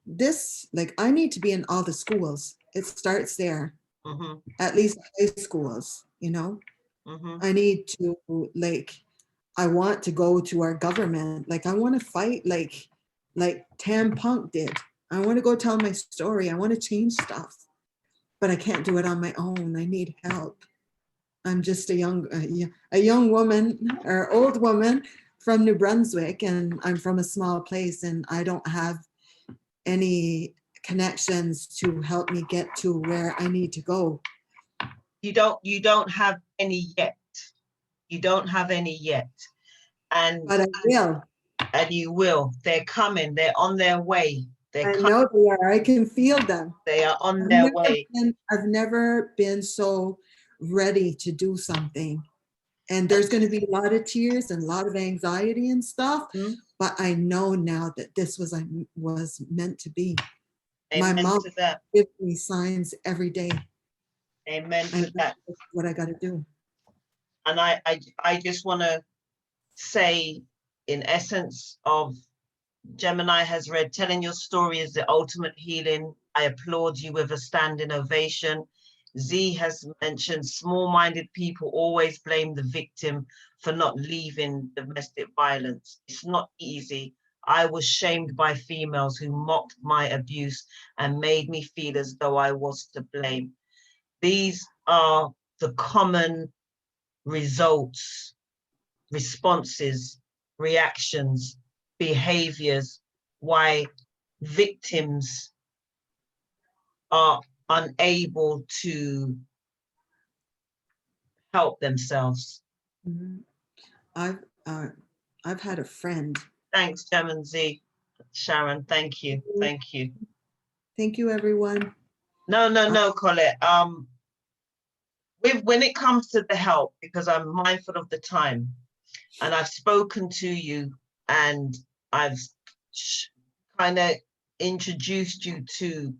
this, like I need to be in all the schools. It starts there, Mm-hmm. at least high schools, you know. Mm-hmm. I need to, like, I want to go to our government. Like I want to fight like Tam Punk did. I want to go tell my story. I want to change stuff, but I can't do it on my own. I need help. I'm just a young woman or old woman from New Brunswick, and I'm from a small place, and I don't have any connections to help me get to where I need to go. You don't have any yet. You don't have any yet. And But I will. And you will. They're coming. They're on their way. I know they are. I can feel them. They are on their way. I've never been so ready to do something. And there's going to be a lot of tears and a lot of anxiety and stuff. Mm-hmm. But I know now that this was meant to be. Amen. My mom to that. gives me signs every day. Amen to And that. that's what I got to do. And I just want to say, in essence of Gemini has read, telling your story is the ultimate healing. I applaud you with a standing ovation. Z has mentioned small-minded people always blame the victim for not leaving domestic violence. It's not easy. I was shamed by females who mocked my abuse and made me feel as though I was to blame. These are the common results, responses, reactions, behaviors, why victims are unable to help themselves. Mm-hmm. I've had a friend. Thanks, Gem and Z. Sharon, thank you. Thank you. Thank you, everyone. No, Colette. When it comes to the help, because I'm mindful of the time, and I've spoken to you and I've kind of introduced you to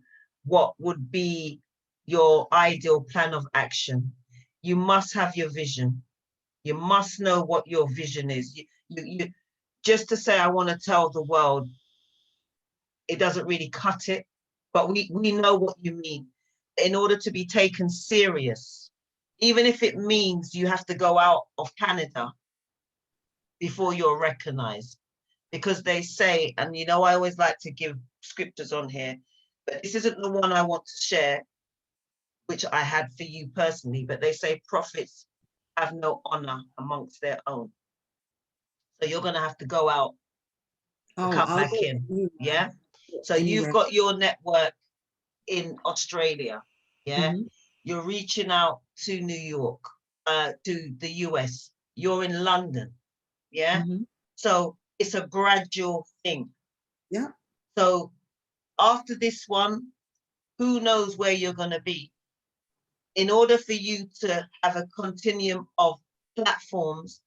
what would be your ideal plan of action. You must have your vision. You must know what your vision is. You just to say, I want to tell the world, it doesn't really cut it, but we know what you mean. In order to be taken serious, even if it means you have to go out of Canada before you're recognized, because they say, and you know, I always like to give scriptures on here, but this isn't the one I want to share, which I had for you personally, but they say prophets have no honor amongst their own. So you're going to have to go out and come back in. Anywhere. Yeah. So you've got your network in Australia. Yeah. Mm-hmm. You're reaching out to New York, to the US. You're in London. Yeah. Mm-hmm. So it's a gradual thing. Yeah. So after this one, who knows where you're going to be? In order for you to have a continuum of platforms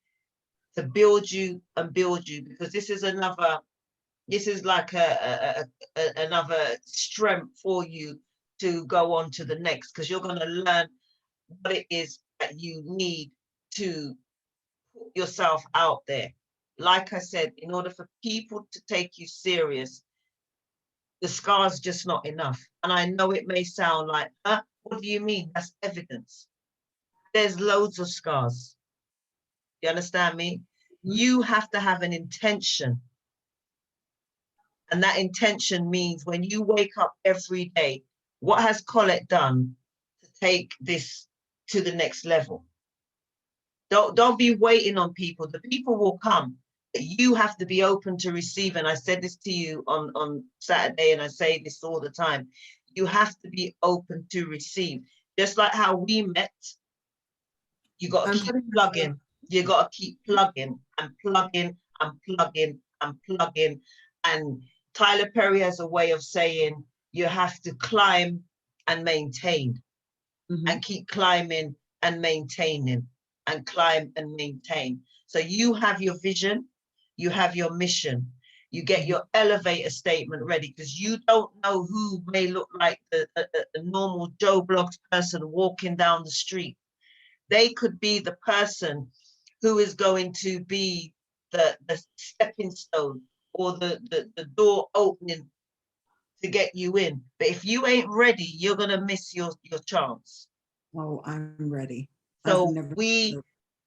to build you and build you, because this is like another strength for you to go on to the next, because you're going to learn what it is that you need to put yourself out there. Like I said, in order for people to take you serious, the scar's just not enough. And I know it may sound like, what do you mean? That's evidence. There's loads of scars. You understand me? Mm-hmm. You have to have an intention. And that intention means when you wake up every day, what has Colette done to take this to the next level? Don't be waiting on people. The people will come. You have to be open to receive. And I said this to you on Saturday, and I say this all the time. You have to be open to receive. Just like how we met, You got I'm to keep putting it plugging. You got to keep plugging and plugging and plugging and plugging. And Tyler Perry has a way of saying you have to climb and maintain, and keep climbing and maintaining, and climb and maintain. So you have your vision, you have your mission, you get your elevator statement ready, because you don't know who may look like a normal Joe Bloggs person walking down the street. They could be the person who is going to be the stepping stone or the door opening to get you in. But if you ain't ready, you're going to miss your chance. Oh, I'm ready. So we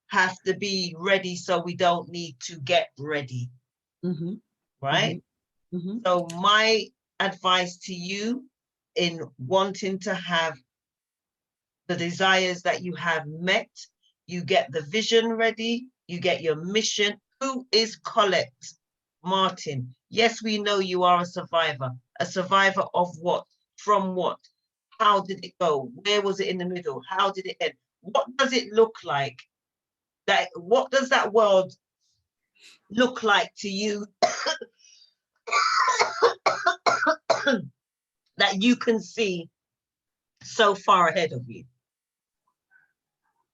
have to be ready, so we don't need to get ready. Right? So my advice to you in wanting to have the desires that you have met, you get the vision ready, you get your mission. Who is Colette Martin? Yes, we know you are a survivor. A survivor of what? From what? How did it go? Where was it in the middle? How did it end? What does it look like? What does that world look like to you that you can see so far ahead of you?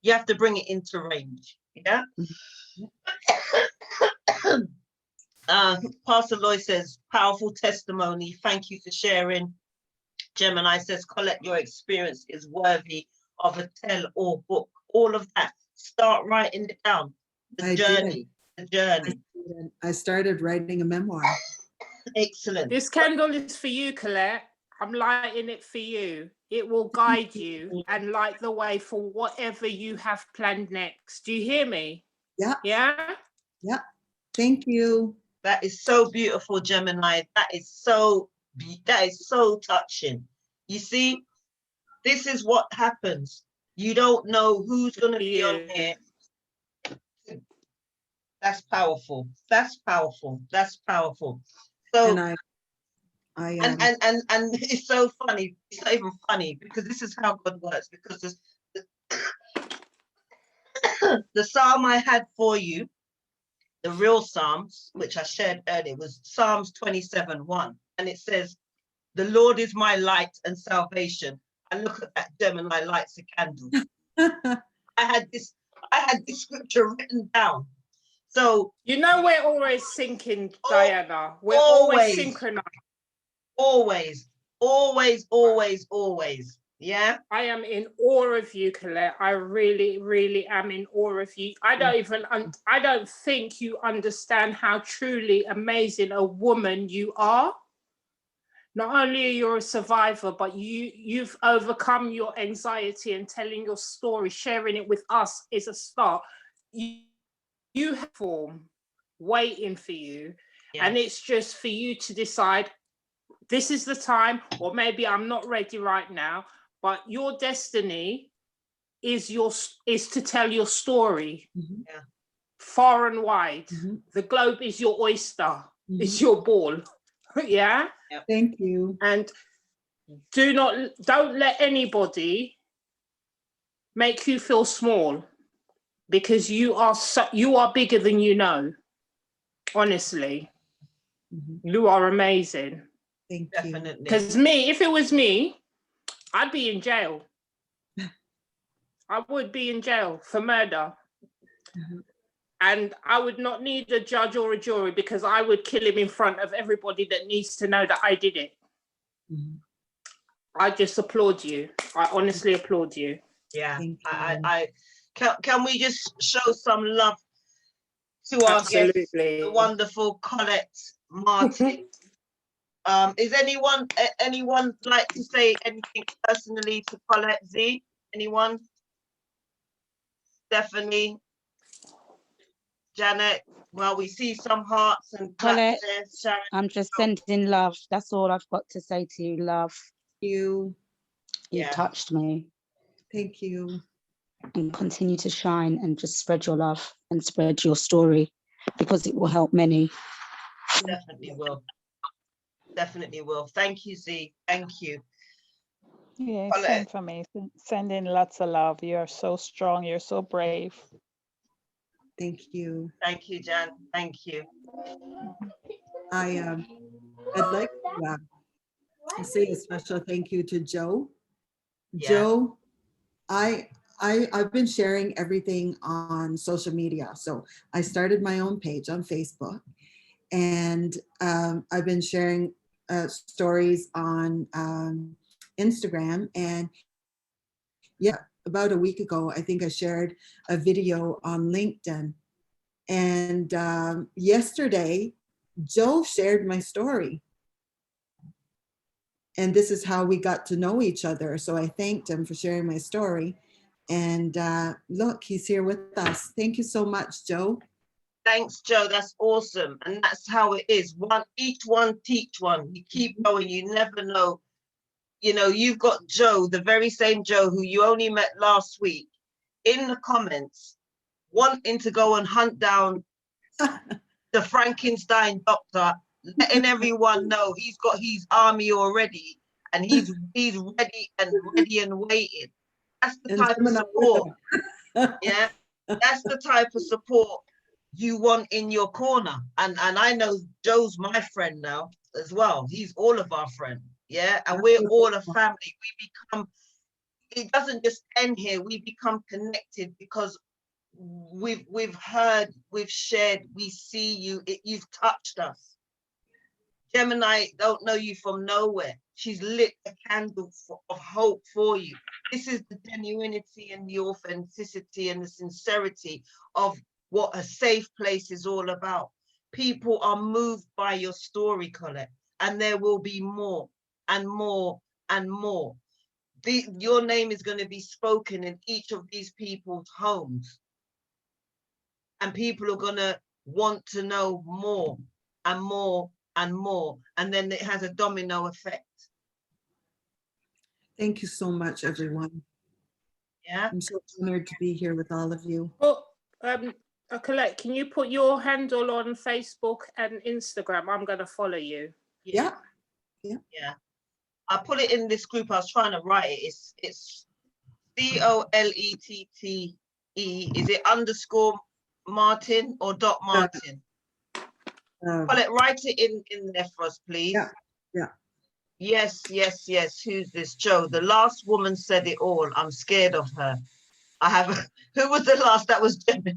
You have to bring it into range. Yeah. Pastor Lloyd says, powerful testimony. Thank you for sharing. Gemini says, Colette, your experience is worthy of a tell-all book. All of that. Start writing it down. The journey. I started writing a memoir. Excellent. This candle is for you, Colette. I'm lighting it for you. It will guide you and light the way for whatever you have planned next. Do you hear me? Yeah. Yeah? Yeah. Thank you. That is so beautiful, Gemini. That is so touching. You see, this is what happens. You don't know who's going to be on here. That's powerful. That's powerful. That's powerful. So, and it's so funny. It's not even funny, because this is how God works. Because the psalm I had for you, the real Psalms, which I shared earlier, was Psalms 27:1, and it says, "The Lord is my light and salvation." And look at that, Gemini lights a candle. I had this scripture written down. So you know, we're always syncing, Diana. We're always synchronized. Always. Yeah. I am in awe of you, Colette. I really, really am in awe of you. I don't think you understand how truly amazing a woman you are. Not only are you a survivor, but you've overcome your anxiety, and telling your story, sharing it with us is a start. You have form waiting for you. Yeah. And it's just for you to decide, this is the time, or maybe I'm not ready right now. But your destiny is to tell your story. Yeah. Far and wide. The globe is your oyster. It's your ball. Yeah. Yep. Thank you. And don't let anybody make you feel small, because you are bigger than you know. Honestly, you are amazing. Thank you. Definitely. Because if it was me, I'd be in jail. I would be in jail for murder. And I would not need a judge or a jury, because I would kill him in front of everybody that needs to know that I did it. I just applaud you. I honestly applaud you. Yeah. Can we just show some love to our guest, the wonderful Colette Martin? Is anyone like to say anything personally to Colette Z? Anyone? Stephanie? Janet? Well, we see some hearts and Colette, I'm just sending love. That's all I've got to say to you. Love. You touched me. Thank you. And continue to shine and just spread your love and spread your story, because it will help many. Definitely will. Definitely will. Thank you, Z. Thank you. Yeah, same Colette. for me. Sending lots of love. You're so strong. You're so brave. Thank you. Thank you, Jan. Thank you. I'd like to say a special thank you to Joe. Yeah. Joe, I've been sharing everything on social media. So I started my own page on Facebook, and I've been sharing stories on Instagram. And yeah, about a week ago, I think I shared a video on LinkedIn. And yesterday, Joe shared my story. And this is how we got to know each other. So I thanked him for sharing my story. And look, he's here with us. Thank you so much, Joe. Thanks, Joe. That's awesome. And that's how it is. Each one teach one. You keep going. You never know. You know, you've got Joe, the very same Joe who you only met last week, in the comments, wanting to go and hunt down the Frankenstein doctor, letting everyone know he's got his army already, and he's ready and waiting. That's the type of support. Yeah, that's the type of support you want in your corner. And I know Joe's my friend now as well. He's all of our friend. Yeah, and we're all a family. We become, it doesn't just end here. We become connected because we've heard, we've shared, we see you, you've touched us. Gemini don't know you from nowhere. She's lit a candle of hope for you. This is the genuinity and the authenticity and the sincerity of what a safe place is all about. People are moved by your story, Colette, and there will be more and more and more. Your name is going to be spoken in each of these people's homes. And people are going to want to know more and more and more. And then it has a domino effect. Thank you so much, everyone. Yeah. I'm so honored to be here with all of you. Well, Colette, can you put your handle on Facebook and Instagram? I'm going to follow you. Yeah. I put it in this group. I was trying to write it. It's COLETTE. Is it _Martin or .Martin? Colette, write it in there for us, please. Yeah. Yes. Who's this? Joe. The last woman said it all. I'm scared of her. Who was the last? That was Gemini.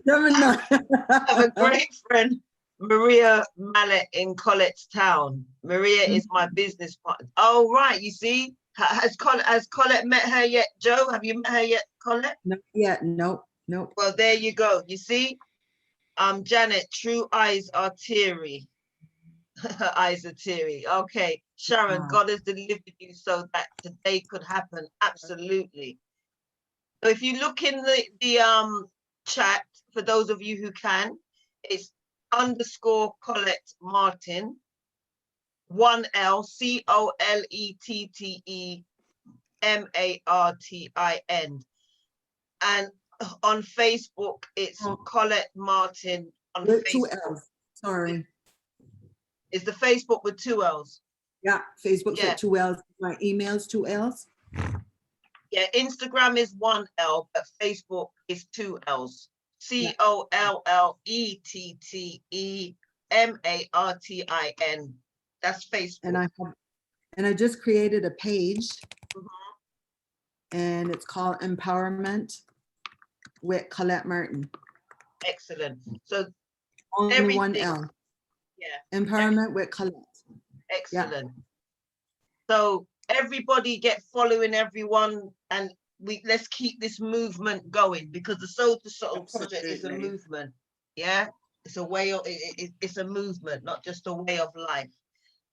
Gemini. I have a great friend, Maria Mallet in Colette's town. Maria is my business partner. Oh, right. You see, has Colette met her yet? Joe, have you met her yet, Colette? Not yet. Nope. Well, there you go. You see, Janet, true eyes are teary. Her eyes are teary. Okay, Sharon, God has delivered you so that today could happen. Absolutely. So if you look in the chat, for those of you who can, it's _Colette Martin, 1L COLETTE MARTIN, and on Facebook it's Colette Martin on with Facebook. 2 L's. Sorry. Is the Facebook with 2 L's? Yeah, Facebook's with 2 L's. My email's 2 L's. Yeah, Instagram is 1 L, but Facebook is 2 L's. COLETTE MARTIN. That's Facebook. And I just created a page, and it's called Empowerment with Colette Martin. Excellent. So only 1 L. Yeah. Empowerment with Colette. Excellent. Yeah. So everybody get following everyone, and let's keep this movement going, because the Sole2soul project is a movement. Yeah, it's a way of it's a movement, not just a way of life.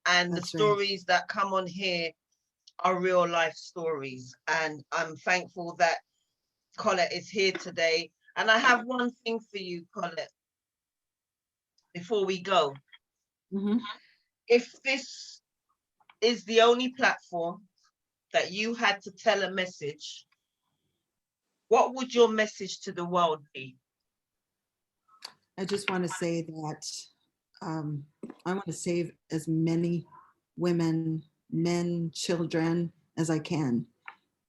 And the stories that come on here are real life stories. And I'm thankful that Colette is here today. And I have one thing for you, Colette, before we go. If this is the only platform that you had to tell a message, what would your message to the world be? I just want to say that I want to save as many women men, children as I can.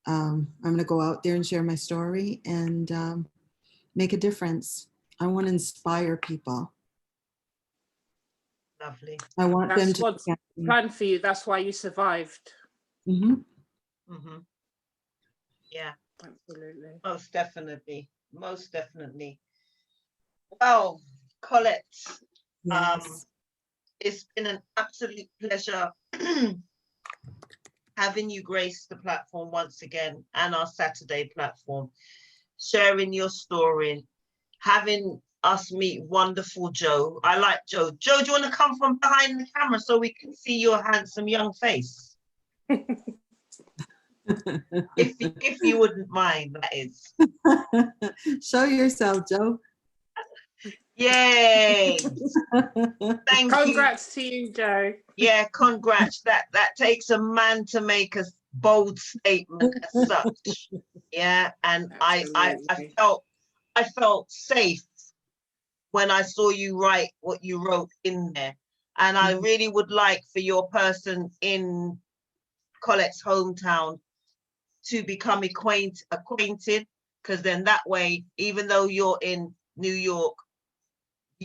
I'm going to go out there and share my story and make a difference. I want to inspire people. Lovely. I want them That's to. what's planned for you. That's why you survived. Mhm. Mhm. Yeah, Absolutely. most definitely. Most definitely. Well, Colette, Yes. it's been an absolute pleasure having you grace the platform once again and our Saturday platform, sharing your story, having us meet wonderful Joe. I like Joe. Joe, do you want to come from behind the camera so we can see your handsome young face? If you wouldn't mind, that is. Show yourself, Joe. Yay! Thank you. Congrats to you, Joe. Yeah, congrats. That takes a man to make a bold statement as such. Yeah, and I Absolutely. felt safe when I saw you write what you wrote in there. And I really would like for your person in Colette's hometown to become acquainted, because then that way, even though you're in New York,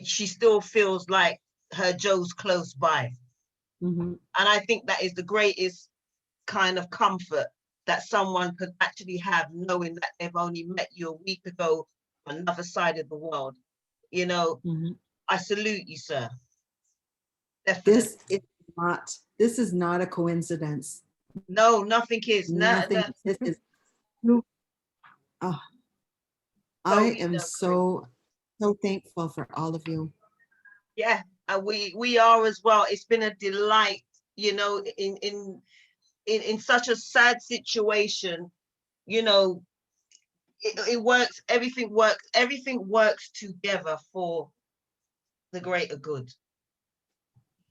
she still feels like her Joe's close by. Mhm. And I think that is the greatest kind of comfort that someone could actually have, knowing that they've only met you a week ago on another side of the world. You know, Mhm. I salute you, sir. Definitely. This is not a coincidence. No, nothing is. Nothing. This is. Oh, I am so thankful for all of you. Yeah, and we are as well. It's been a delight, you know, in such a sad situation, you know, it works, everything works together for the greater good.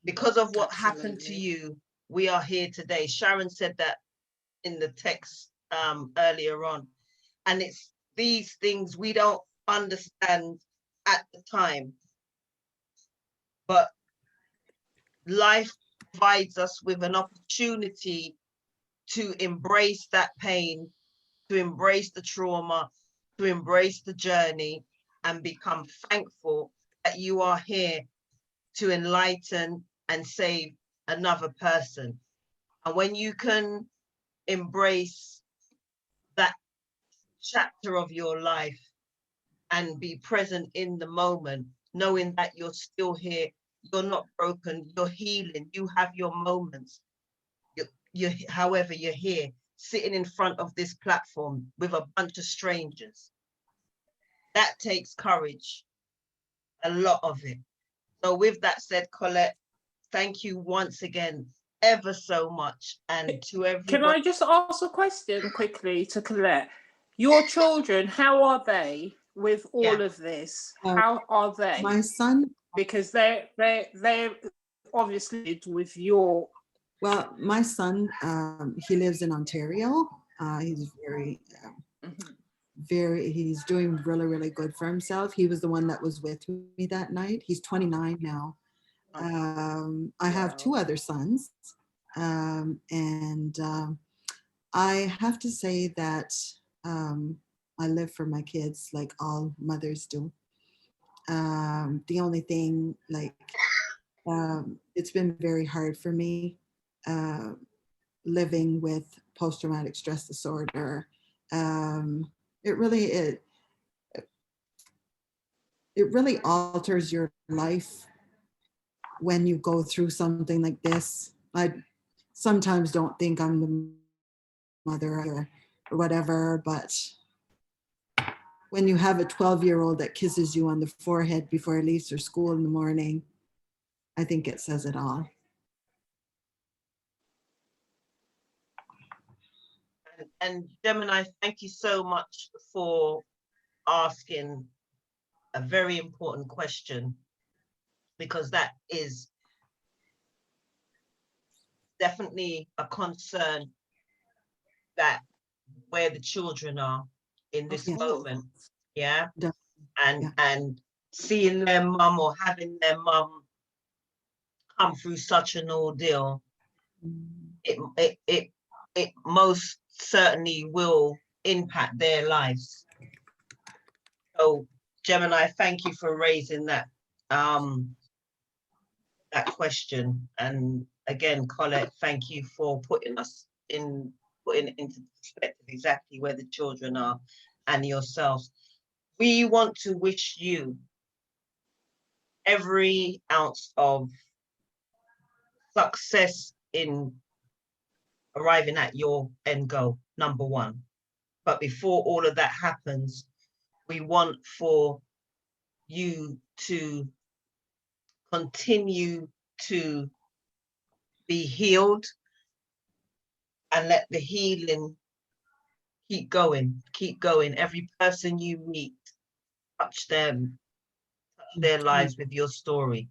Because of what happened to Absolutely. you, we are here today. Sharon said that in the text earlier on. And it's these things we don't understand at the time. But life provides us with an opportunity to embrace that pain, to embrace the trauma, to embrace the journey, and become thankful that you are here to enlighten and save another person. And when you can embrace that chapter of your life and be present in the moment, knowing that you're still here, you're not broken, you're healing, you have your moments. However, you're here, sitting in front of this platform with a bunch of strangers. That takes courage, a lot of it. So with that said, Colette, thank you once again, ever so much. And to everybody. Can I just ask a question quickly to Colette? Your children, how are they with all of this? How are they? My son. Because they're obviously with your. Well, my son, he lives in Ontario. He's he's doing really, really good for himself. He was the one that was with me that night. He's 29 now. I have two other sons. And I have to say that I live for my kids like all mothers do. The only thing, like, it's been very hard for me living with post-traumatic stress disorder. It really alters your life when you go through something like this. I sometimes don't think I'm the mother or whatever, but when you have a 12-year-old that kisses you on the forehead before he leaves for school in the morning, I think it says it all. And Gemini, thank you so much for asking a very important question, because that is definitely a concern, that where the children are in this moment. Yeah. And seeing their mum or having their mum come through such an ordeal. it most certainly will impact their lives. So Gemini, thank you for raising that that question. And again, Colette, thank you for putting it into perspective exactly where the children are and yourselves. We want to wish you every ounce of success in arriving at your end goal, number one. But before all of that happens, we want for you to continue to be healed and let the healing keep going, keep going. Every person you meet, touch them, touch their lives with your story.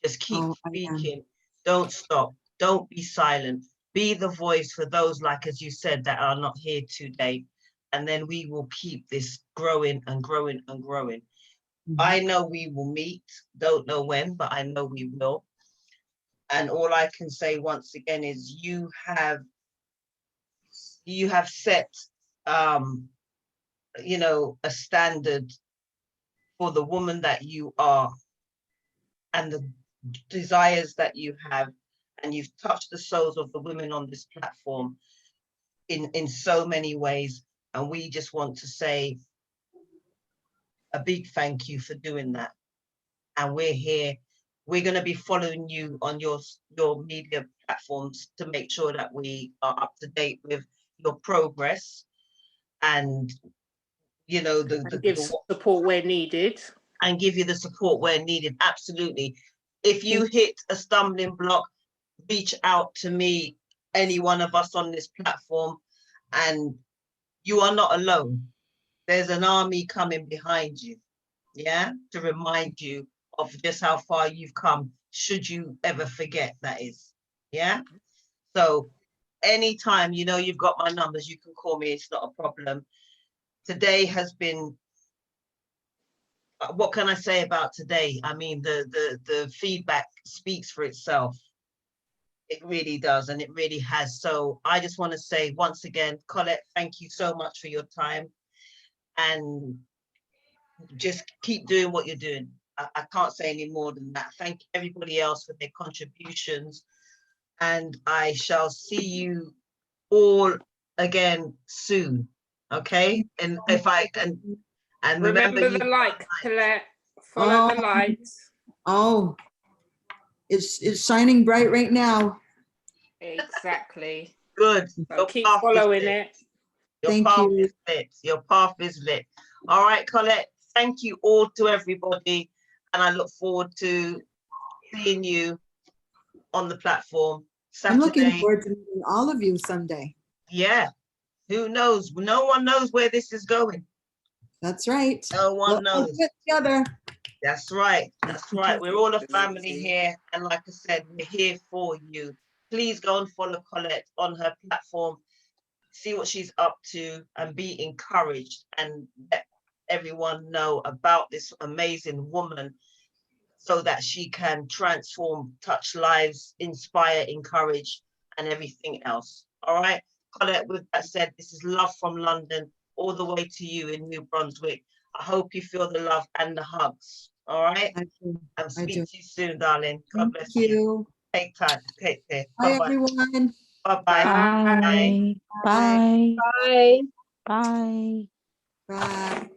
Just keep speaking. Don't stop. Don't be silent. Be the voice for those, like as you said, that are not here today. And then we will keep this growing and growing and growing. I know we will meet, don't know when, but I know we will. And all I can say once again is you have set, you know, a standard for the woman that you are and the desires that you have. And you've touched the souls of the women on this platform in so many ways. And we just want to say a big thank you for doing that. And we're here. We're going to be following you on your media platforms to make sure that we are up to date with your progress and, you know, give support where needed. And give you the support where needed. Absolutely. If you hit a stumbling block, reach out to me, any one of us on this platform, and you are not alone. There's an army coming behind you, yeah, to remind you of just how far you've come, should you ever forget, that is, yeah? So anytime, you know, you've got my numbers, you can call me, it's not a problem. Today has been, what can I say about today? I mean, the feedback speaks for itself. It really does, and it really has. So I just want to say once again, Colette, thank you so much for your time, and just keep doing what you're doing. I can't say any more than that. Thank everybody else for their contributions, and I shall see you all again soon. Okay, and if I and remember the light, Colette. Follow the lights. Oh, it's shining bright right now. Exactly. Good. So keep following it. Your path is lit. Your path is lit. All right, Colette. Thank you all to everybody, and I look forward to seeing you on the platform Saturday. I'm looking forward to meeting all of you Sunday. Yeah. Who knows? No one knows where this is going. That's right. No one knows. We'll get together. That's right. That's right. We're all a family here. And like I said, we're here for you. Please go and follow Colette on her platform. See what she's up to and be encouraged, and let everyone know about this amazing woman so that she can transform, touch lives, inspire, encourage, and everything else. All right. Colette, with that said, this is love from London all the way to you in New Brunswick. I hope you feel the love and the hugs. All right. I do. And speak to you soon, darling. God bless Thank you. you. Take time. Take care. Bye, Bye-bye. everyone. Bye-bye. Bye. Bye. Bye. Bye. Bye. Bye.